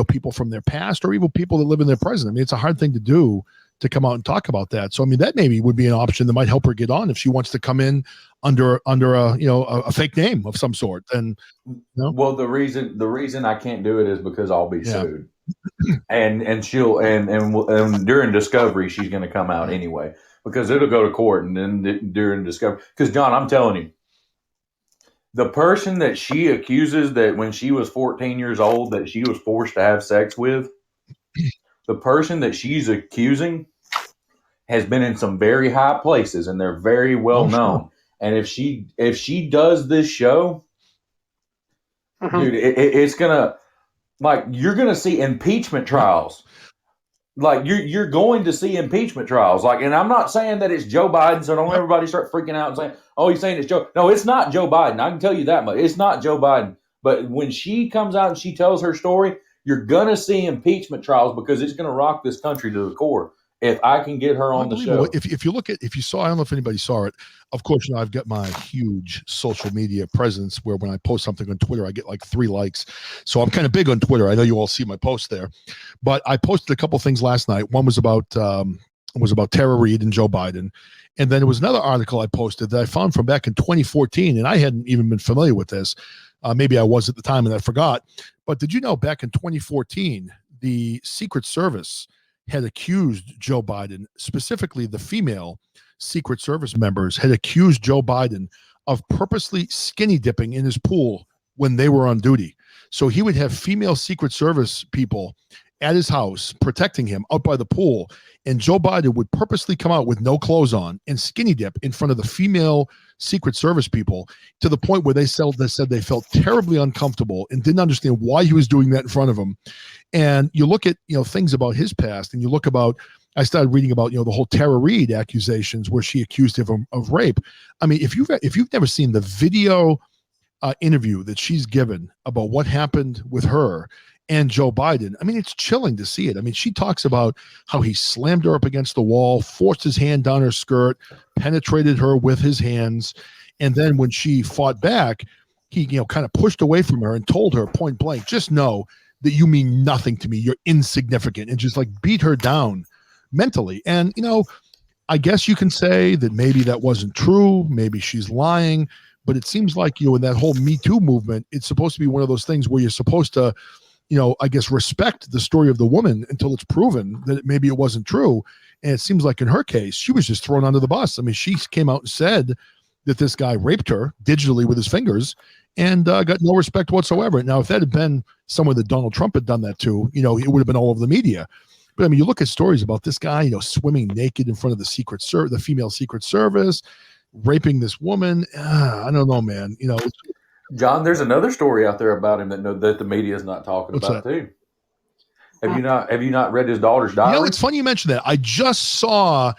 [SPEAKER 2] people from their past or even people that live in their present. I mean, it's a hard thing to do, to come out and talk about that. So, I mean, that maybe would be an option that might help her get on if she wants to come in under a fake name of some sort. And
[SPEAKER 5] well, the reason I can't do it is because I'll be sued, and she'll and during discovery she's going to come out anyway, because it'll go to court, and then during discovery, because John, I'm telling you, The person that she accuses that when she was 14 years old that she was forced to have sex with, the person that she's accusing has been in some very high places and they're very well known. Sure. And if she does this show, dude, it's gonna, like, you're gonna see impeachment trials. Like, you're going to see impeachment trials. Like, and I'm not saying that it's Joe Biden, so don't everybody start freaking out and saying, "Oh, he's saying it's Joe." No, it's not Joe Biden. I can tell you that much. It's not Joe Biden. But when she comes out and she tells her story, you're gonna see impeachment trials because it's gonna rock this country to the core. If I can get her on the show.
[SPEAKER 2] If you look at, if you saw, I don't know if anybody saw it. Of course, I've got my huge social media presence where when I post something on Twitter, I get like 3 likes. So I'm kind of big on Twitter. I know you all see my post there, but I posted a couple things last night. One was about Tara Reid and Joe Biden. And then there was another article I posted that I found from back in 2014. And I hadn't even been familiar with this. Maybe I was at the time and I forgot. But did you know back in 2014, the Secret Service had accused Joe Biden, specifically the female Secret Service members had accused Joe Biden of purposely skinny dipping in his pool when they were on duty. So he would have female Secret Service people at his house protecting him out by the pool, and Joe Biden would purposely come out with no clothes on and skinny dip in front of the female Secret Service people to the point where they said they felt terribly uncomfortable and didn't understand why he was doing that in front of them. And you look at, things about his past, and you look about, I started reading about, the whole Tara Reid accusations where she accused him of rape. I mean, if you've never seen the video interview that she's given about what happened with her and Joe Biden, I mean, it's chilling to see it. I mean, she talks about how he slammed her up against the wall, forced his hand down her skirt, penetrated her with his hands. And then when she fought back, he, kind of pushed away from her and told her point blank, just know that you mean nothing to me. You're insignificant, and just like beat her down mentally. And, I guess you can say that maybe that wasn't true. Maybe she's lying, but it seems like, in that whole Me Too movement, it's supposed to be one of those things where you're supposed to, I guess, respect the story of the woman until it's proven that maybe it wasn't true. And it seems like in her case, she was just thrown under the bus. I mean, she came out and said that this guy raped her digitally with his fingers and got no respect whatsoever. Now, if that had been someone that Donald Trump had done that to, it would have been all over the media. But I mean, you look at stories about this guy, swimming naked in front of the female Secret Service, raping this woman. I don't know, man.
[SPEAKER 5] John, there's another story out there about him that the media is not talking about too. Have you not read his daughter's diary?
[SPEAKER 2] It's funny you mentioned that. I just saw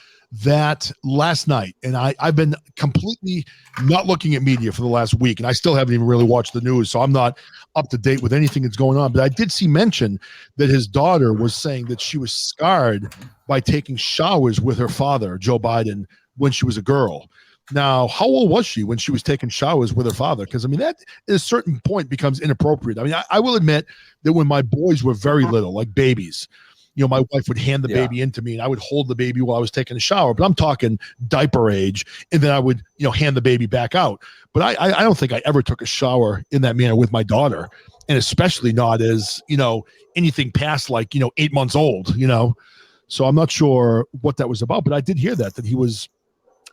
[SPEAKER 2] that last night, and I've been completely not looking at media for the last week, and I still haven't even really watched the news, so I'm not up to date with anything that's going on. But I did see mention that his daughter was saying that she was scarred by taking showers with her father, Joe Biden, when she was a girl. Now, how old was she when she was taking showers with her father? Because, I mean, that at a certain point becomes inappropriate. I mean, I will admit that when my boys were very little, like babies, my wife would hand the baby into me and I would hold the baby while I was taking a shower. But I'm talking diaper age. And then I would, hand the baby back out. But I don't think I ever took a shower in that manner with my daughter. And especially not as, anything past like, 8 months old, So I'm not sure what that was about. But I did hear that he was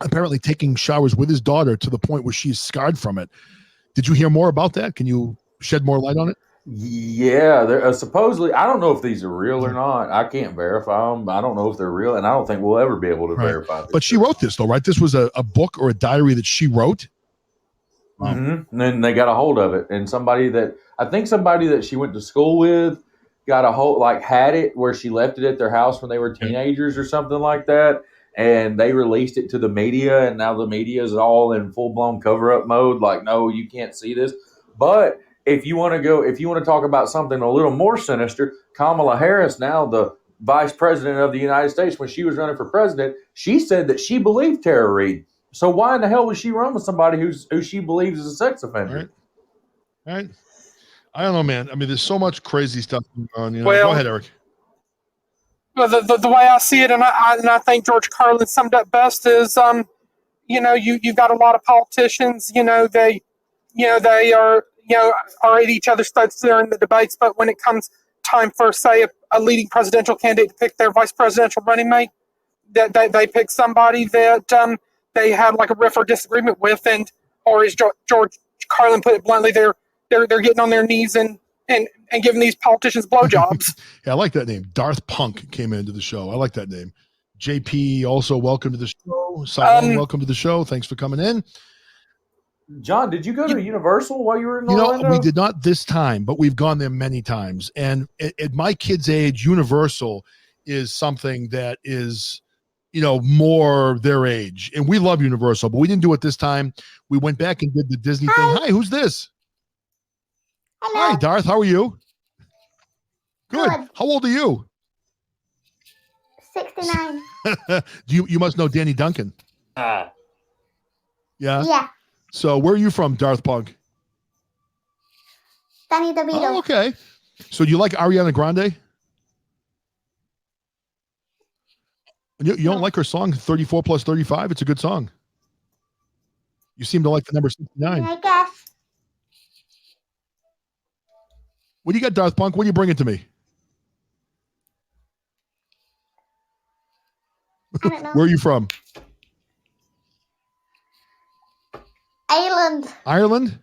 [SPEAKER 2] apparently taking showers with his daughter to the point where she's scarred from it. Did you hear more about that? Can you shed more light on it?
[SPEAKER 5] Yeah, they're supposedly, I don't know if these are real or not. I can't verify them. I don't know if they're real, and I don't think we'll ever be able to verify this.
[SPEAKER 2] But she wrote this, though, right? This was a book or a diary that she wrote?
[SPEAKER 5] And then they got a hold of it, and somebody that she went to school with got a hold, like had it where she left it at their house when they were teenagers or something like that. And they released it to the media, and now the media is all in full-blown cover-up mode. Like, no, you can't see this. But if you want to talk about something a little more sinister, Kamala Harris, now the vice president of the United States, when she was running for president, she said that she believed Tara Reid. So why in the hell would she run with somebody who she believes is a sex offender?
[SPEAKER 2] All right. I don't know, man. I mean, there's so much crazy stuff going on.
[SPEAKER 3] Well,
[SPEAKER 2] go ahead, Eric.
[SPEAKER 3] Well, the way I see it, and I think George Carlin summed up best is, you've got a lot of politicians, they are at each other's throats during the debates, but when it comes time for, say, a leading presidential candidate to pick their vice presidential running mate, that they pick somebody that they had like a riff or disagreement with, or as George Carlin put it bluntly, they're getting on their knees and giving these politicians blowjobs.
[SPEAKER 2] Yeah, I like that name. Darth Punk came into the show. I like that name. JP, also welcome to the show. Simon, welcome to the show. Thanks for coming in.
[SPEAKER 4] John, did you go to Universal while you were in Orlando?
[SPEAKER 2] We did not this time, but we've gone there many times. And at my kid's age, Universal is something that is, more their age. And we love Universal, but we didn't do it this time. We went back and did the Disney thing. Hi, who's this?
[SPEAKER 6] Hello.
[SPEAKER 2] Hi, Darth. How are you? Good. How old are you?
[SPEAKER 6] 69.
[SPEAKER 2] You must know Danny Duncan. Yeah?
[SPEAKER 6] Yeah.
[SPEAKER 2] So where are you from, Darth Punk?
[SPEAKER 6] Danny DeVito.
[SPEAKER 2] Oh, okay. So do you like Ariana Grande? You don't like her song 34 plus 35? It's a good song. You seem to like the number 69.
[SPEAKER 6] I guess.
[SPEAKER 2] What do you got, Darth Punk? What do you bring it to me?
[SPEAKER 6] I don't know.
[SPEAKER 2] Where are you from?
[SPEAKER 6] Ireland.
[SPEAKER 2] Ireland?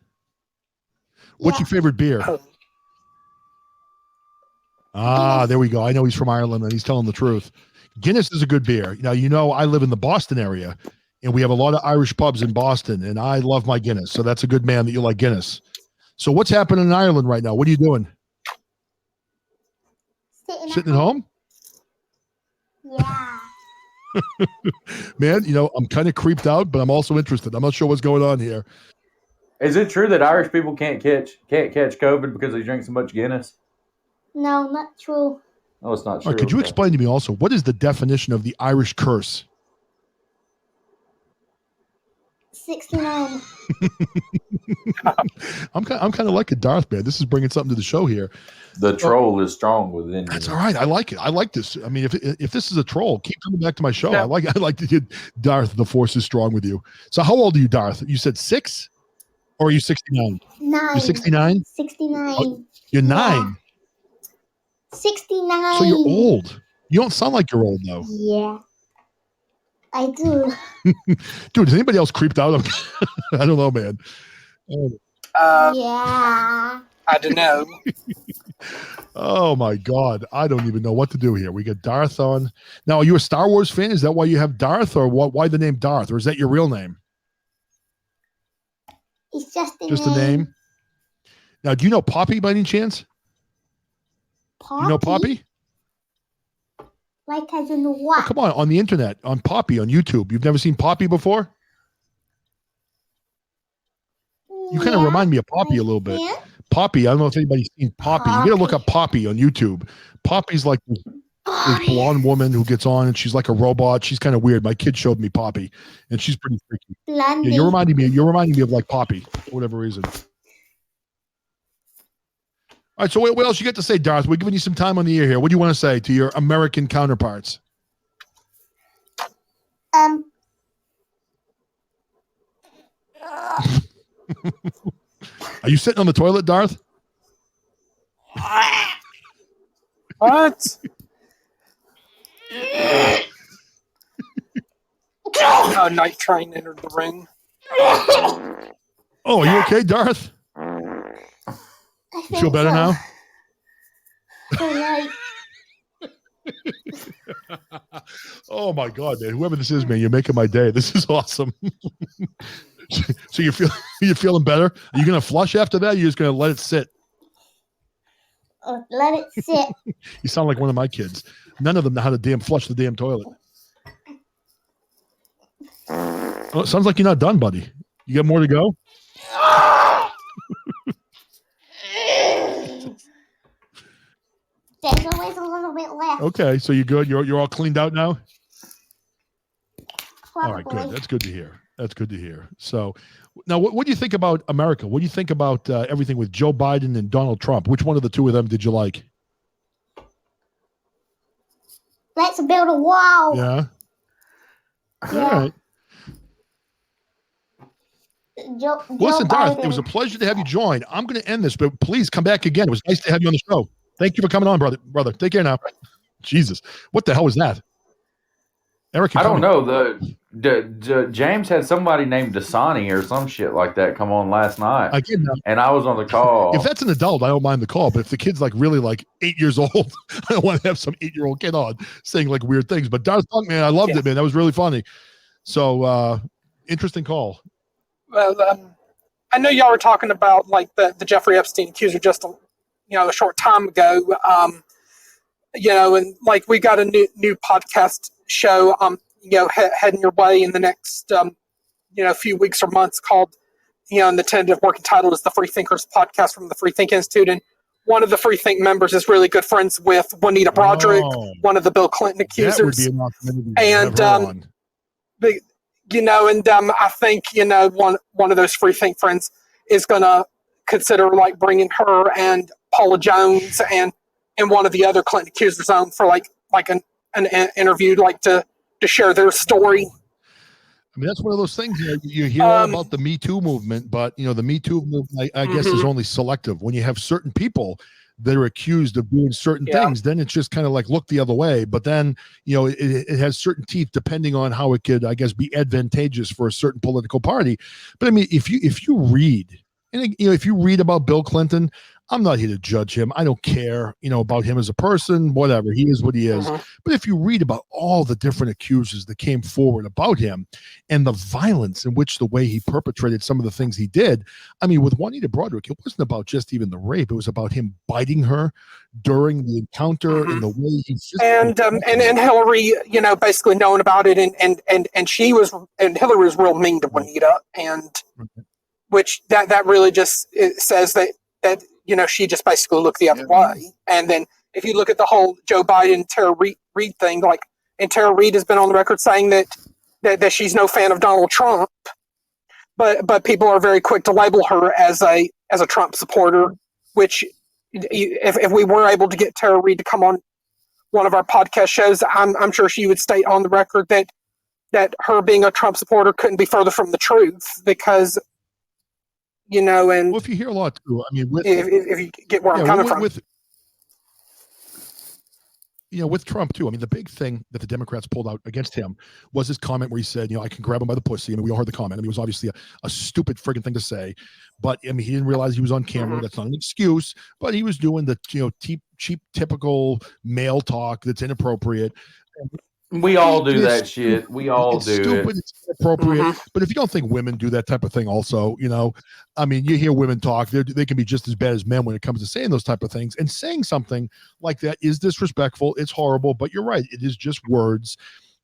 [SPEAKER 2] What's
[SPEAKER 6] Yeah.
[SPEAKER 2] your favorite beer? There we go. I know he's from Ireland and he's telling the truth. Guinness is a good beer. Now, I live in the Boston area and we have a lot of Irish pubs in Boston and I love my Guinness. So that's a good man that you like Guinness. So what's happening in Ireland right now? What are you doing? Sitting at home?
[SPEAKER 6] Yeah.
[SPEAKER 2] Man, I'm kind of creeped out, but I'm also interested. I'm not sure what's going on here.
[SPEAKER 4] Is it true that Irish people can't catch COVID because they drink so much Guinness?
[SPEAKER 6] No, not true.
[SPEAKER 4] No, it's not
[SPEAKER 2] All
[SPEAKER 4] true.
[SPEAKER 2] right, could you
[SPEAKER 4] Okay.
[SPEAKER 2] explain to me also, what is the definition of the Irish curse?
[SPEAKER 6] 69.
[SPEAKER 2] I'm kind of like a Darth, man. This is bringing something to the show here.
[SPEAKER 4] The troll is strong within you.
[SPEAKER 2] That's all right. I like it. I like this. I mean, if this is a troll, keep coming back to my show.
[SPEAKER 3] Yeah.
[SPEAKER 2] I like to get Darth. The force is strong with you. So, how old are you, Darth? You said 6, or are you 69?
[SPEAKER 6] 9.
[SPEAKER 2] You're 69.
[SPEAKER 6] 69.
[SPEAKER 2] Oh, you're 9.
[SPEAKER 6] 69.
[SPEAKER 2] So you're old. You don't sound like you're old though.
[SPEAKER 6] Yeah. I do.
[SPEAKER 2] Dude, is anybody else creeped out? I don't know, man.
[SPEAKER 6] Yeah.
[SPEAKER 3] I don't know.
[SPEAKER 2] Oh my God. I don't even know what to do here. We got Darth on. Now, are you a Star Wars fan? Is that why you have Darth, or why the name Darth? Or is that your real name?
[SPEAKER 6] It's just a
[SPEAKER 2] Just
[SPEAKER 6] name.
[SPEAKER 2] a name? Now, do you know Poppy by any chance?
[SPEAKER 6] Poppy?
[SPEAKER 2] You know Poppy?
[SPEAKER 6] Like as in
[SPEAKER 2] Oh,
[SPEAKER 6] what?
[SPEAKER 2] come on the internet, on Poppy, on YouTube. You've never seen Poppy before? You kind of remind me of Poppy a little bit.
[SPEAKER 6] Yeah.
[SPEAKER 2] Poppy, I don't know if anybody's seen Poppy. You got to look up Poppy on YouTube. Poppy's like this blonde woman who gets on and she's like a robot. She's kind of weird. My kid showed me Poppy and she's pretty freaky. Yeah,
[SPEAKER 6] Blondie.
[SPEAKER 2] you're reminding me of like Poppy for whatever reason. All right, so what else you got to say, Darth? We're giving you some time on the air here. What do you want to say to your American counterparts? Are you sitting on the toilet, Darth?
[SPEAKER 3] What? Night Train entered the ring.
[SPEAKER 2] Oh, are you okay, Darth?
[SPEAKER 6] I
[SPEAKER 2] You feel better now?
[SPEAKER 6] Right.
[SPEAKER 2] Oh my God, man! Whoever this is, man, you're making my day. This is awesome. So you're feeling better? Are you gonna flush after that? Or you're just gonna let it sit?
[SPEAKER 6] Let it sit.
[SPEAKER 2] You sound like one of my kids. None of them know how to flush the damn toilet. Oh, it sounds like you're not done, buddy. You got more to go?
[SPEAKER 6] There's always a little bit left.
[SPEAKER 2] Okay, so you're good. You're all cleaned out now?
[SPEAKER 6] Probably.
[SPEAKER 2] All right, good. That's good to hear. That's good to hear. So now what do you think about America? What do you think about everything with Joe Biden and Donald Trump? Which one of the two of them did you like?
[SPEAKER 6] Let's build a wall.
[SPEAKER 2] Yeah.
[SPEAKER 6] Yeah.
[SPEAKER 2] All right.
[SPEAKER 6] Joe
[SPEAKER 2] Listen, Darth,
[SPEAKER 6] Biden.
[SPEAKER 2] it was a pleasure to have you join. I'm going to end this, but please come back again. It was nice to have you on the show. Thank you for coming on, brother. Take care now. Jesus. What the hell was that? Eric,
[SPEAKER 4] I don't know. James had somebody named Dasani or some shit like that come on last night,
[SPEAKER 2] Again,
[SPEAKER 4] and I was on the call.
[SPEAKER 2] if that's an adult, I don't mind the call. But if the kid's like really like 8 years old, I don't want to have some 8-year-old kid on saying like weird things. But Darth Punk, man, I loved it, man. That was really funny. So interesting call.
[SPEAKER 3] Well, I know y'all were talking about like the Jeffrey Epstein accuser just a short time ago. And like we got a new podcast show heading your way in the next few weeks or months called and the tentative working title is the Free Thinkers Podcast from the Free Think Institute, and one of the Free Think members is really good friends with Juanita Broderick, one of the Bill Clinton accusers.
[SPEAKER 2] That would be an opportunity to
[SPEAKER 3] and I think one of those Free Think friends is going to consider like bringing her and Paula Jones and one of the other Clinton accusers on for like an interview, like to share their story.
[SPEAKER 2] I mean, that's one of those things you hear all about the Me Too movement, but the Me Too movement, I guess, is only selective. When you have certain people that are accused of doing certain things, then it's just kind of like look the other way. But then it has certain teeth depending on how it could, I guess, be advantageous for a certain political party. But I mean, if you read, and if you read about Bill Clinton, I'm not here to judge him. I don't care, about him as a person, whatever. He is what he is. But if you read about all the different accusers that came forward about him and the violence in which the way he perpetrated some of the things he did, I mean, with Juanita Broderick, it wasn't about just even the rape. It was about him biting her during the encounter and the way he
[SPEAKER 3] and Hillary, basically knowing about it, and Hillary was real mean to Juanita, and which that really just says that she just basically looked the other way. And then if you look at the whole Joe Biden Tara Reid thing, and Tara Reid has been on the record saying that she's no fan of Donald Trump, but people are very quick to label her as a Trump supporter, which if we were able to get Tara Reid to come on one of our podcast shows, I'm sure she would state on the record that her being a Trump supporter couldn't be further from the truth, because and
[SPEAKER 2] well, if you hear a lot too, I mean,
[SPEAKER 3] if you get where I'm coming from.
[SPEAKER 2] With Trump too, I mean, the big thing that the Democrats pulled out against him was his comment where he said, I can grab him by the pussy. I mean, we all heard the comment. I mean, it was obviously a stupid friggin' thing to say, but I mean, he didn't realize he was on camera. That's not an excuse, but he was doing the, cheap, typical male talk that's inappropriate.
[SPEAKER 4] We all do that shit. We all do
[SPEAKER 2] stupid,
[SPEAKER 4] it.
[SPEAKER 2] It's inappropriate. But if you don't think women do that type of thing also, I mean, you hear women talk, they can be just as bad as men when it comes to saying those type of things. And saying something like that is disrespectful. It's horrible, but you're right. It is just words.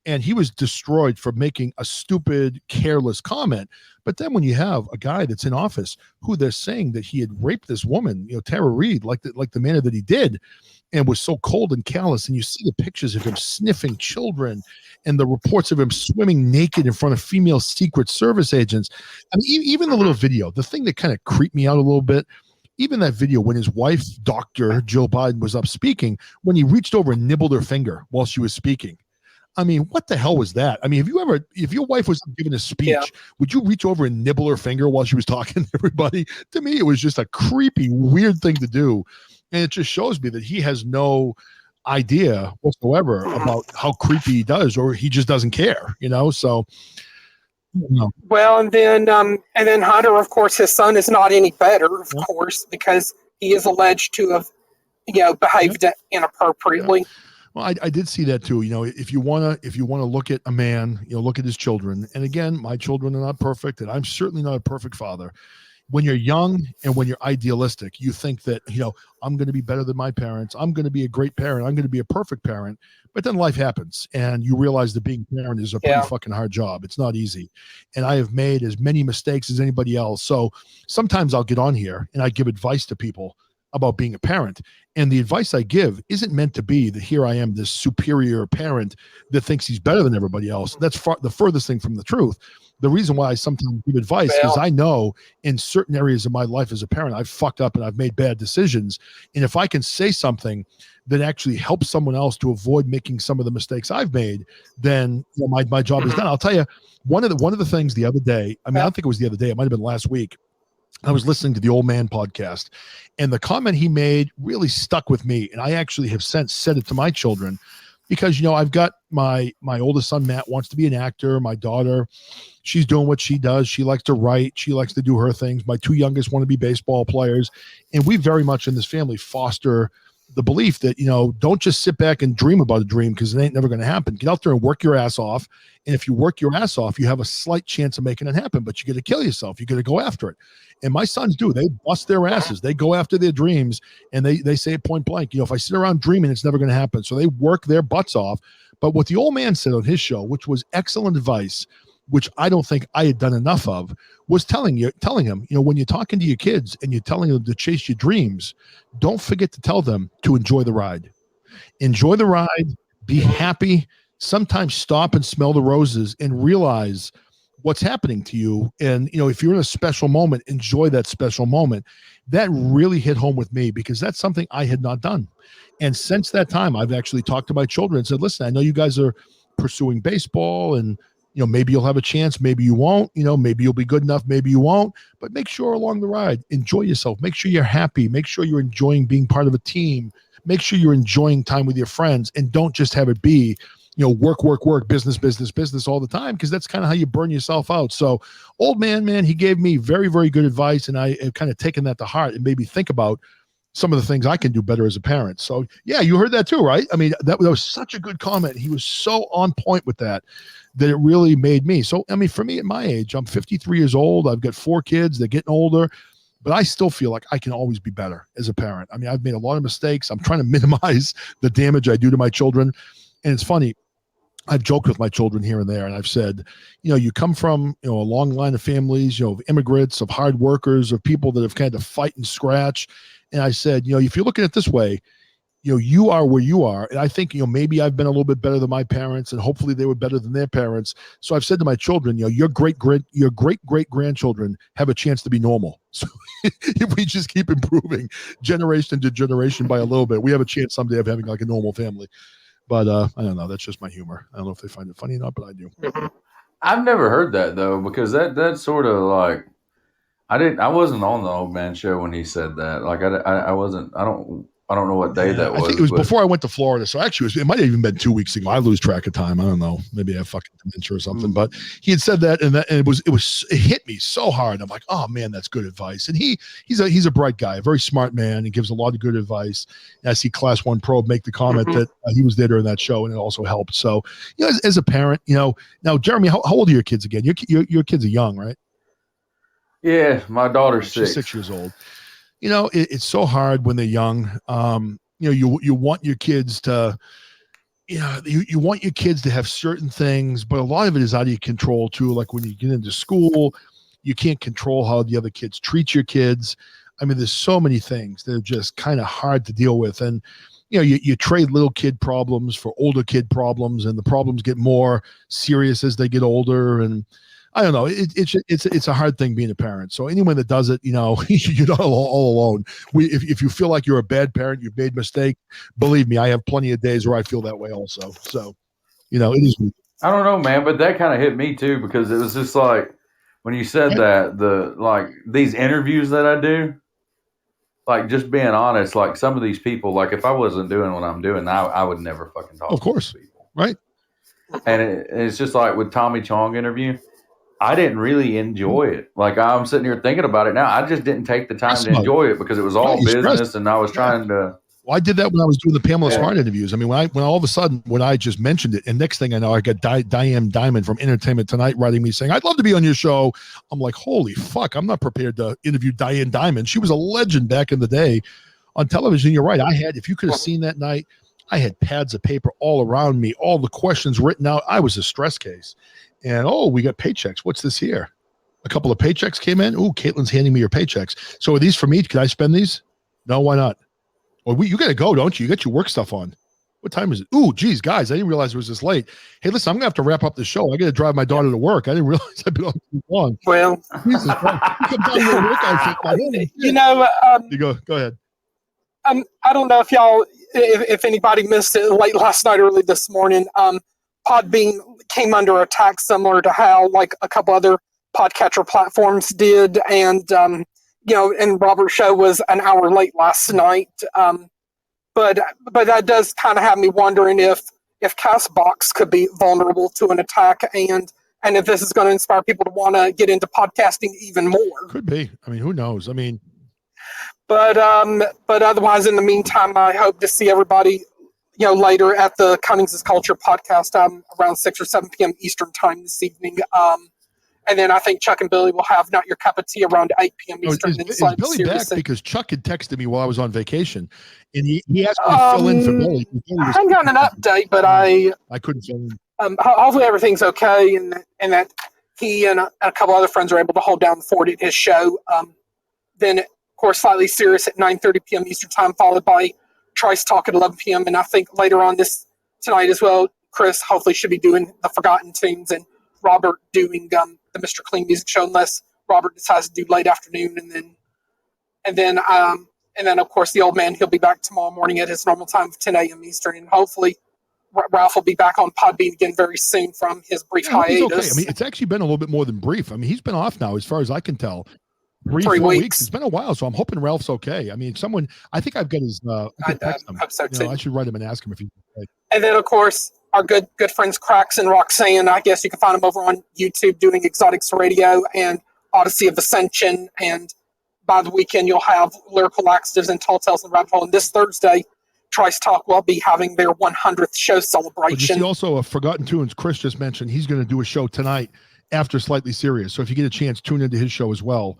[SPEAKER 2] And he was destroyed for making a stupid, careless comment. But then when you have a guy that's in office who they're saying that he had raped this woman, Tara Reid, like the manner that he did, and was so cold and callous, and you see the pictures of him sniffing children and the reports of him swimming naked in front of female Secret Service agents. I mean, even the little video, the thing that kind of creeped me out a little bit, even that video when his wife, Dr. Jill Biden, was up speaking, when he reached over and nibbled her finger while she was speaking. I mean, what the hell was that? I mean, if your wife was giving a speech, would you reach over and nibble her finger while she was talking to everybody? To me, it was just a creepy, weird thing to do. And it just shows me that he has no idea whatsoever about how creepy he does, or he just doesn't care, so.
[SPEAKER 3] Well, and then Hunter, of course, his son is not any better, of course, because he is alleged to have, behaved inappropriately.
[SPEAKER 2] Yeah. Well, I did see that too. If you wanna look at a man, look at his children. And again, my children are not perfect, and I'm certainly not a perfect father. When you're young and when you're idealistic, you think that, I'm going to be better than my parents. I'm going to be a great parent. I'm going to be a perfect parent. But then life happens, and you realize that being a parent is a pretty fucking hard job. It's not easy. And I have made as many mistakes as anybody else. So sometimes I'll get on here and I give advice to people about being a parent. And the advice I give isn't meant to be that here I am, this superior parent that thinks he's better than everybody else. That's the furthest thing from the truth. The reason why I sometimes give advice is I know in certain areas of my life as a parent, I've fucked up and I've made bad decisions. And if I can say something that actually helps someone else to avoid making some of the mistakes I've made, then my job is done. I'll tell you, one of the things the other day, I mean, I don't think it was the other day, it might've been last week. I was listening to the Old Man podcast, and the comment he made really stuck with me. And I actually have since said it to my children. because, I've got my oldest son, Matt, wants to be an actor. My daughter, she's doing what she does. She likes to write. She likes to do her things. My two youngest want to be baseball players. And we very much in this family foster the belief that, don't just sit back and dream about a dream, because it ain't never going to happen. Get out there and work your ass off. And if you work your ass off, you have a slight chance of making it happen, but you got to kill yourself. You got to go after it. And my sons do. They bust their asses. They go after their dreams, and they say it point blank, if I sit around dreaming, it's never going to happen. So they work their butts off. But what the old man said on his show, which was excellent advice, which I don't think I had done enough of, was telling him, when you're talking to your kids and you're telling them to chase your dreams, don't forget to tell them to enjoy the ride. Enjoy the ride, be happy, sometimes stop and smell the roses and realize what's happening to you. And, if you're in a special moment, enjoy that special moment. That really hit home with me, because that's something I had not done. And since that time, I've actually talked to my children and said, listen, I know you guys are pursuing baseball, and maybe you'll have a chance, maybe you won't, maybe you'll be good enough, maybe you won't, but make sure along the ride, enjoy yourself, make sure you're happy, make sure you're enjoying being part of a team, make sure you're enjoying time with your friends, and don't just have it be, work, business all the time, because that's kind of how you burn yourself out. So old man, he gave me very, very good advice, and I have kind of taken that to heart and made me think about some of the things I can do better as a parent. So yeah, you heard that too, right? I mean, that was such a good comment. He was so on point with that it really made me. So, I mean, for me at my age, I'm 53 years old. I've got 4 kids. They're getting older, but I still feel like I can always be better as a parent. I mean, I've made a lot of mistakes. I'm trying to minimize the damage I do to my children. And it's funny, I've joked with my children here and there, and I've said, you come from, a long line of families, of immigrants, of hard workers, of people that have kind of fight and scratch. And I said, if you're looking at it this way, you are where you are. And I think, maybe I've been a little bit better than my parents, and hopefully they were better than their parents. So I've said to my children, your great grandchildren have a chance to be normal. So if we just keep improving generation to generation by a little bit, we have a chance someday of having like a normal family. But I don't know. That's just my humor. I don't know if they find it funny or not, but I do.
[SPEAKER 4] I've never heard that though, because that's sort of like, I wasn't on the old man show when he said that. Like I wasn't. I don't know what day that was.
[SPEAKER 2] I think it was before I went to Florida. So actually, it might have even been 2 weeks ago. I lose track of time. I don't know. Maybe I have fucking dementia or something. But he had said that, and it hit me so hard. I'm like, oh man, that's good advice. And he's a bright guy, a very smart man. He gives a lot of good advice. And I see Class 1 Pro make the comment that he was there during that show, and it also helped. So, as a parent, now Jeremy, how old are your kids again? Your kids are young, right?
[SPEAKER 4] Yeah, my daughter's 6.
[SPEAKER 2] She's 6 years old. It's so hard when they're young. You want your kids to, you want your kids to have certain things, but a lot of it is out of your control too. Like when you get into school, you can't control how the other kids treat your kids. I mean, there's so many things that are just kind of hard to deal with. And, you trade little kid problems for older kid problems, and the problems get more serious as they get older. And I don't know. It's a hard thing being a parent. So anyone that does it, you're not all alone. If you feel like you're a bad parent, you've made a mistake, believe me, I have plenty of days where I feel that way also. So, it is.
[SPEAKER 4] I don't know, man, but that kind of hit me too, because it was just like when you said that these interviews that I do, like just being honest, like some of these people, like if I wasn't doing what I'm doing, I would never fucking talk.
[SPEAKER 2] Of course,
[SPEAKER 4] to people,
[SPEAKER 2] right?
[SPEAKER 4] And it's just like with Tommy Chong interview. I didn't really enjoy it. Like I'm sitting here thinking about it now. I just didn't take the time to enjoy it because it was all business, and I was trying to.
[SPEAKER 2] Well, I did that when I was doing the Pamela Smart interviews. I mean, when all of a sudden when I just mentioned it, and next thing I know, I got Diane Diamond from Entertainment Tonight writing me saying, "I'd love to be on your show." I'm like, holy fuck! I'm not prepared to interview Diane Diamond. She was a legend back in the day on television. You're right. If you could have seen that night, I had pads of paper all around me, all the questions written out. I was a stress case. And, we got paychecks. What's this here? A couple of paychecks came in. Oh, Caitlin's handing me your paychecks. So are these for me? Can I spend these? No, why not? Well, you got to go, don't you? You got your work stuff on. What time is it? Ooh, geez, guys, I didn't realize it was this late. Hey, listen, I'm going to have to wrap up the show. I got to drive my daughter to work. I didn't realize I'd been on too long.
[SPEAKER 3] Well,
[SPEAKER 2] Jesus Christ. You go ahead.
[SPEAKER 3] I don't know if anybody missed it late last night, early this morning. Podbean came under attack similar to how like a couple other podcatcher platforms did. And, and Robert's show was an hour late last night. But that does kind of have me wondering if if Castbox could be vulnerable to an attack, and if this is going to inspire people to want to get into podcasting even more.
[SPEAKER 2] Could be. I mean, who knows? I mean,
[SPEAKER 3] but otherwise, in the meantime, I hope to see everybody, later at the Cummings' Culture podcast around 6 or 7 p.m. Eastern time this evening. And then I think Chuck and Billy will have Not Your Cup of Tea around 8 p.m. Eastern.
[SPEAKER 2] Is Billy back? Because Chuck had texted me while I was on vacation, and he asked me to fill in for Billy.
[SPEAKER 3] I haven't gotten an update, but I
[SPEAKER 2] couldn't fill in.
[SPEAKER 3] Hopefully everything's okay, and that he and a couple other friends are able to hold down the fort at his show. Then, of course, Slightly Serious at 9:30 p.m. Eastern time, followed by Trice Talk at 11 p.m. And I think later on tonight as well, Chris hopefully should be doing the Forgotten Tunes, and Robert doing the Mr. Clean Music Show, unless Robert decides to do late afternoon, and then of course the old man, he'll be back tomorrow morning at his normal time of 10 a.m. Eastern, and hopefully Ralph will be back on Podbean again very soon from his brief hiatus.
[SPEAKER 2] Okay. I mean, it's actually been a little bit more than brief. I mean, he's been off now, as far as I can tell. 3 weeks. It's been a while, so I'm hoping Ralph's okay. I mean, I think I've got his. I
[SPEAKER 3] hope so too.
[SPEAKER 2] I should write him and ask him if he's okay.
[SPEAKER 3] And then, of course, our good friends Cracks and Roxanne. I guess you can find them over on YouTube doing Exotics Radio and Odyssey of Ascension. And by the weekend, you'll have Lyrical Laxatives and Tall Tales and Rabbit Hole. And this Thursday, Trice Talk will be having their 100th show celebration.
[SPEAKER 2] Also, Forgotten Tunes, Chris just mentioned he's going to do a show tonight after Slightly Serious. So if you get a chance, tune into his show as well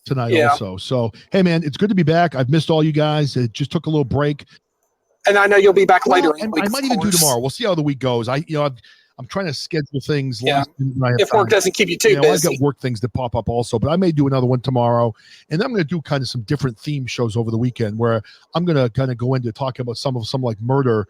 [SPEAKER 2] tonight also. So, hey, man, it's good to be back. I've missed all you guys. It just took a little break.
[SPEAKER 3] And I know you'll be back later in the week.
[SPEAKER 2] I might even do tomorrow. We'll see how the week goes. I'm trying to schedule things.
[SPEAKER 3] Yeah. If work doesn't keep you too busy.
[SPEAKER 2] I've got work things that pop up also, but I may do another one tomorrow. And then I'm going to do kind of some different theme shows over the weekend where I'm going to kind of go into talking about some like murder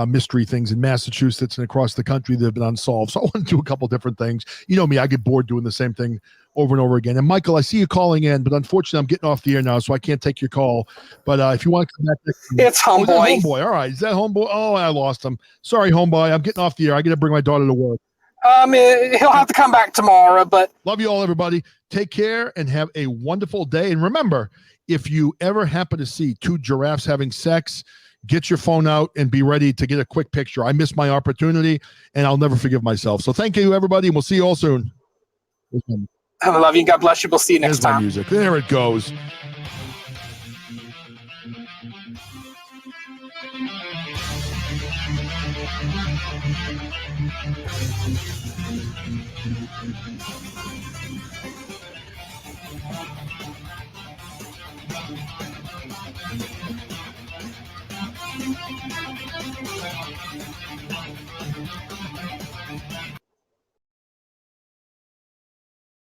[SPEAKER 2] mystery things in Massachusetts and across the country that have been unsolved. So I want to do a couple different things. You know me, I get bored doing the same thing over and over again. And Michael, I see you calling in, but unfortunately I'm getting off the air now, so I can't take your call. But if you want to come back next week.
[SPEAKER 3] It's Homeboy.
[SPEAKER 2] Homeboy. All right. Is that Homeboy? Oh, I lost him. Sorry, Homeboy. I'm getting off the air. I got to bring my daughter to work.
[SPEAKER 3] He'll have to come back tomorrow, but
[SPEAKER 2] love you all, everybody. Take care and have a wonderful day. And remember, if you ever happen to see 2 giraffes having sex, get your phone out and be ready to get a quick picture. I missed my opportunity, and I'll never forgive myself. So thank you, everybody, and we'll see you all soon.
[SPEAKER 3] I love you. God bless you. We'll see you next time.
[SPEAKER 2] My music. There it goes.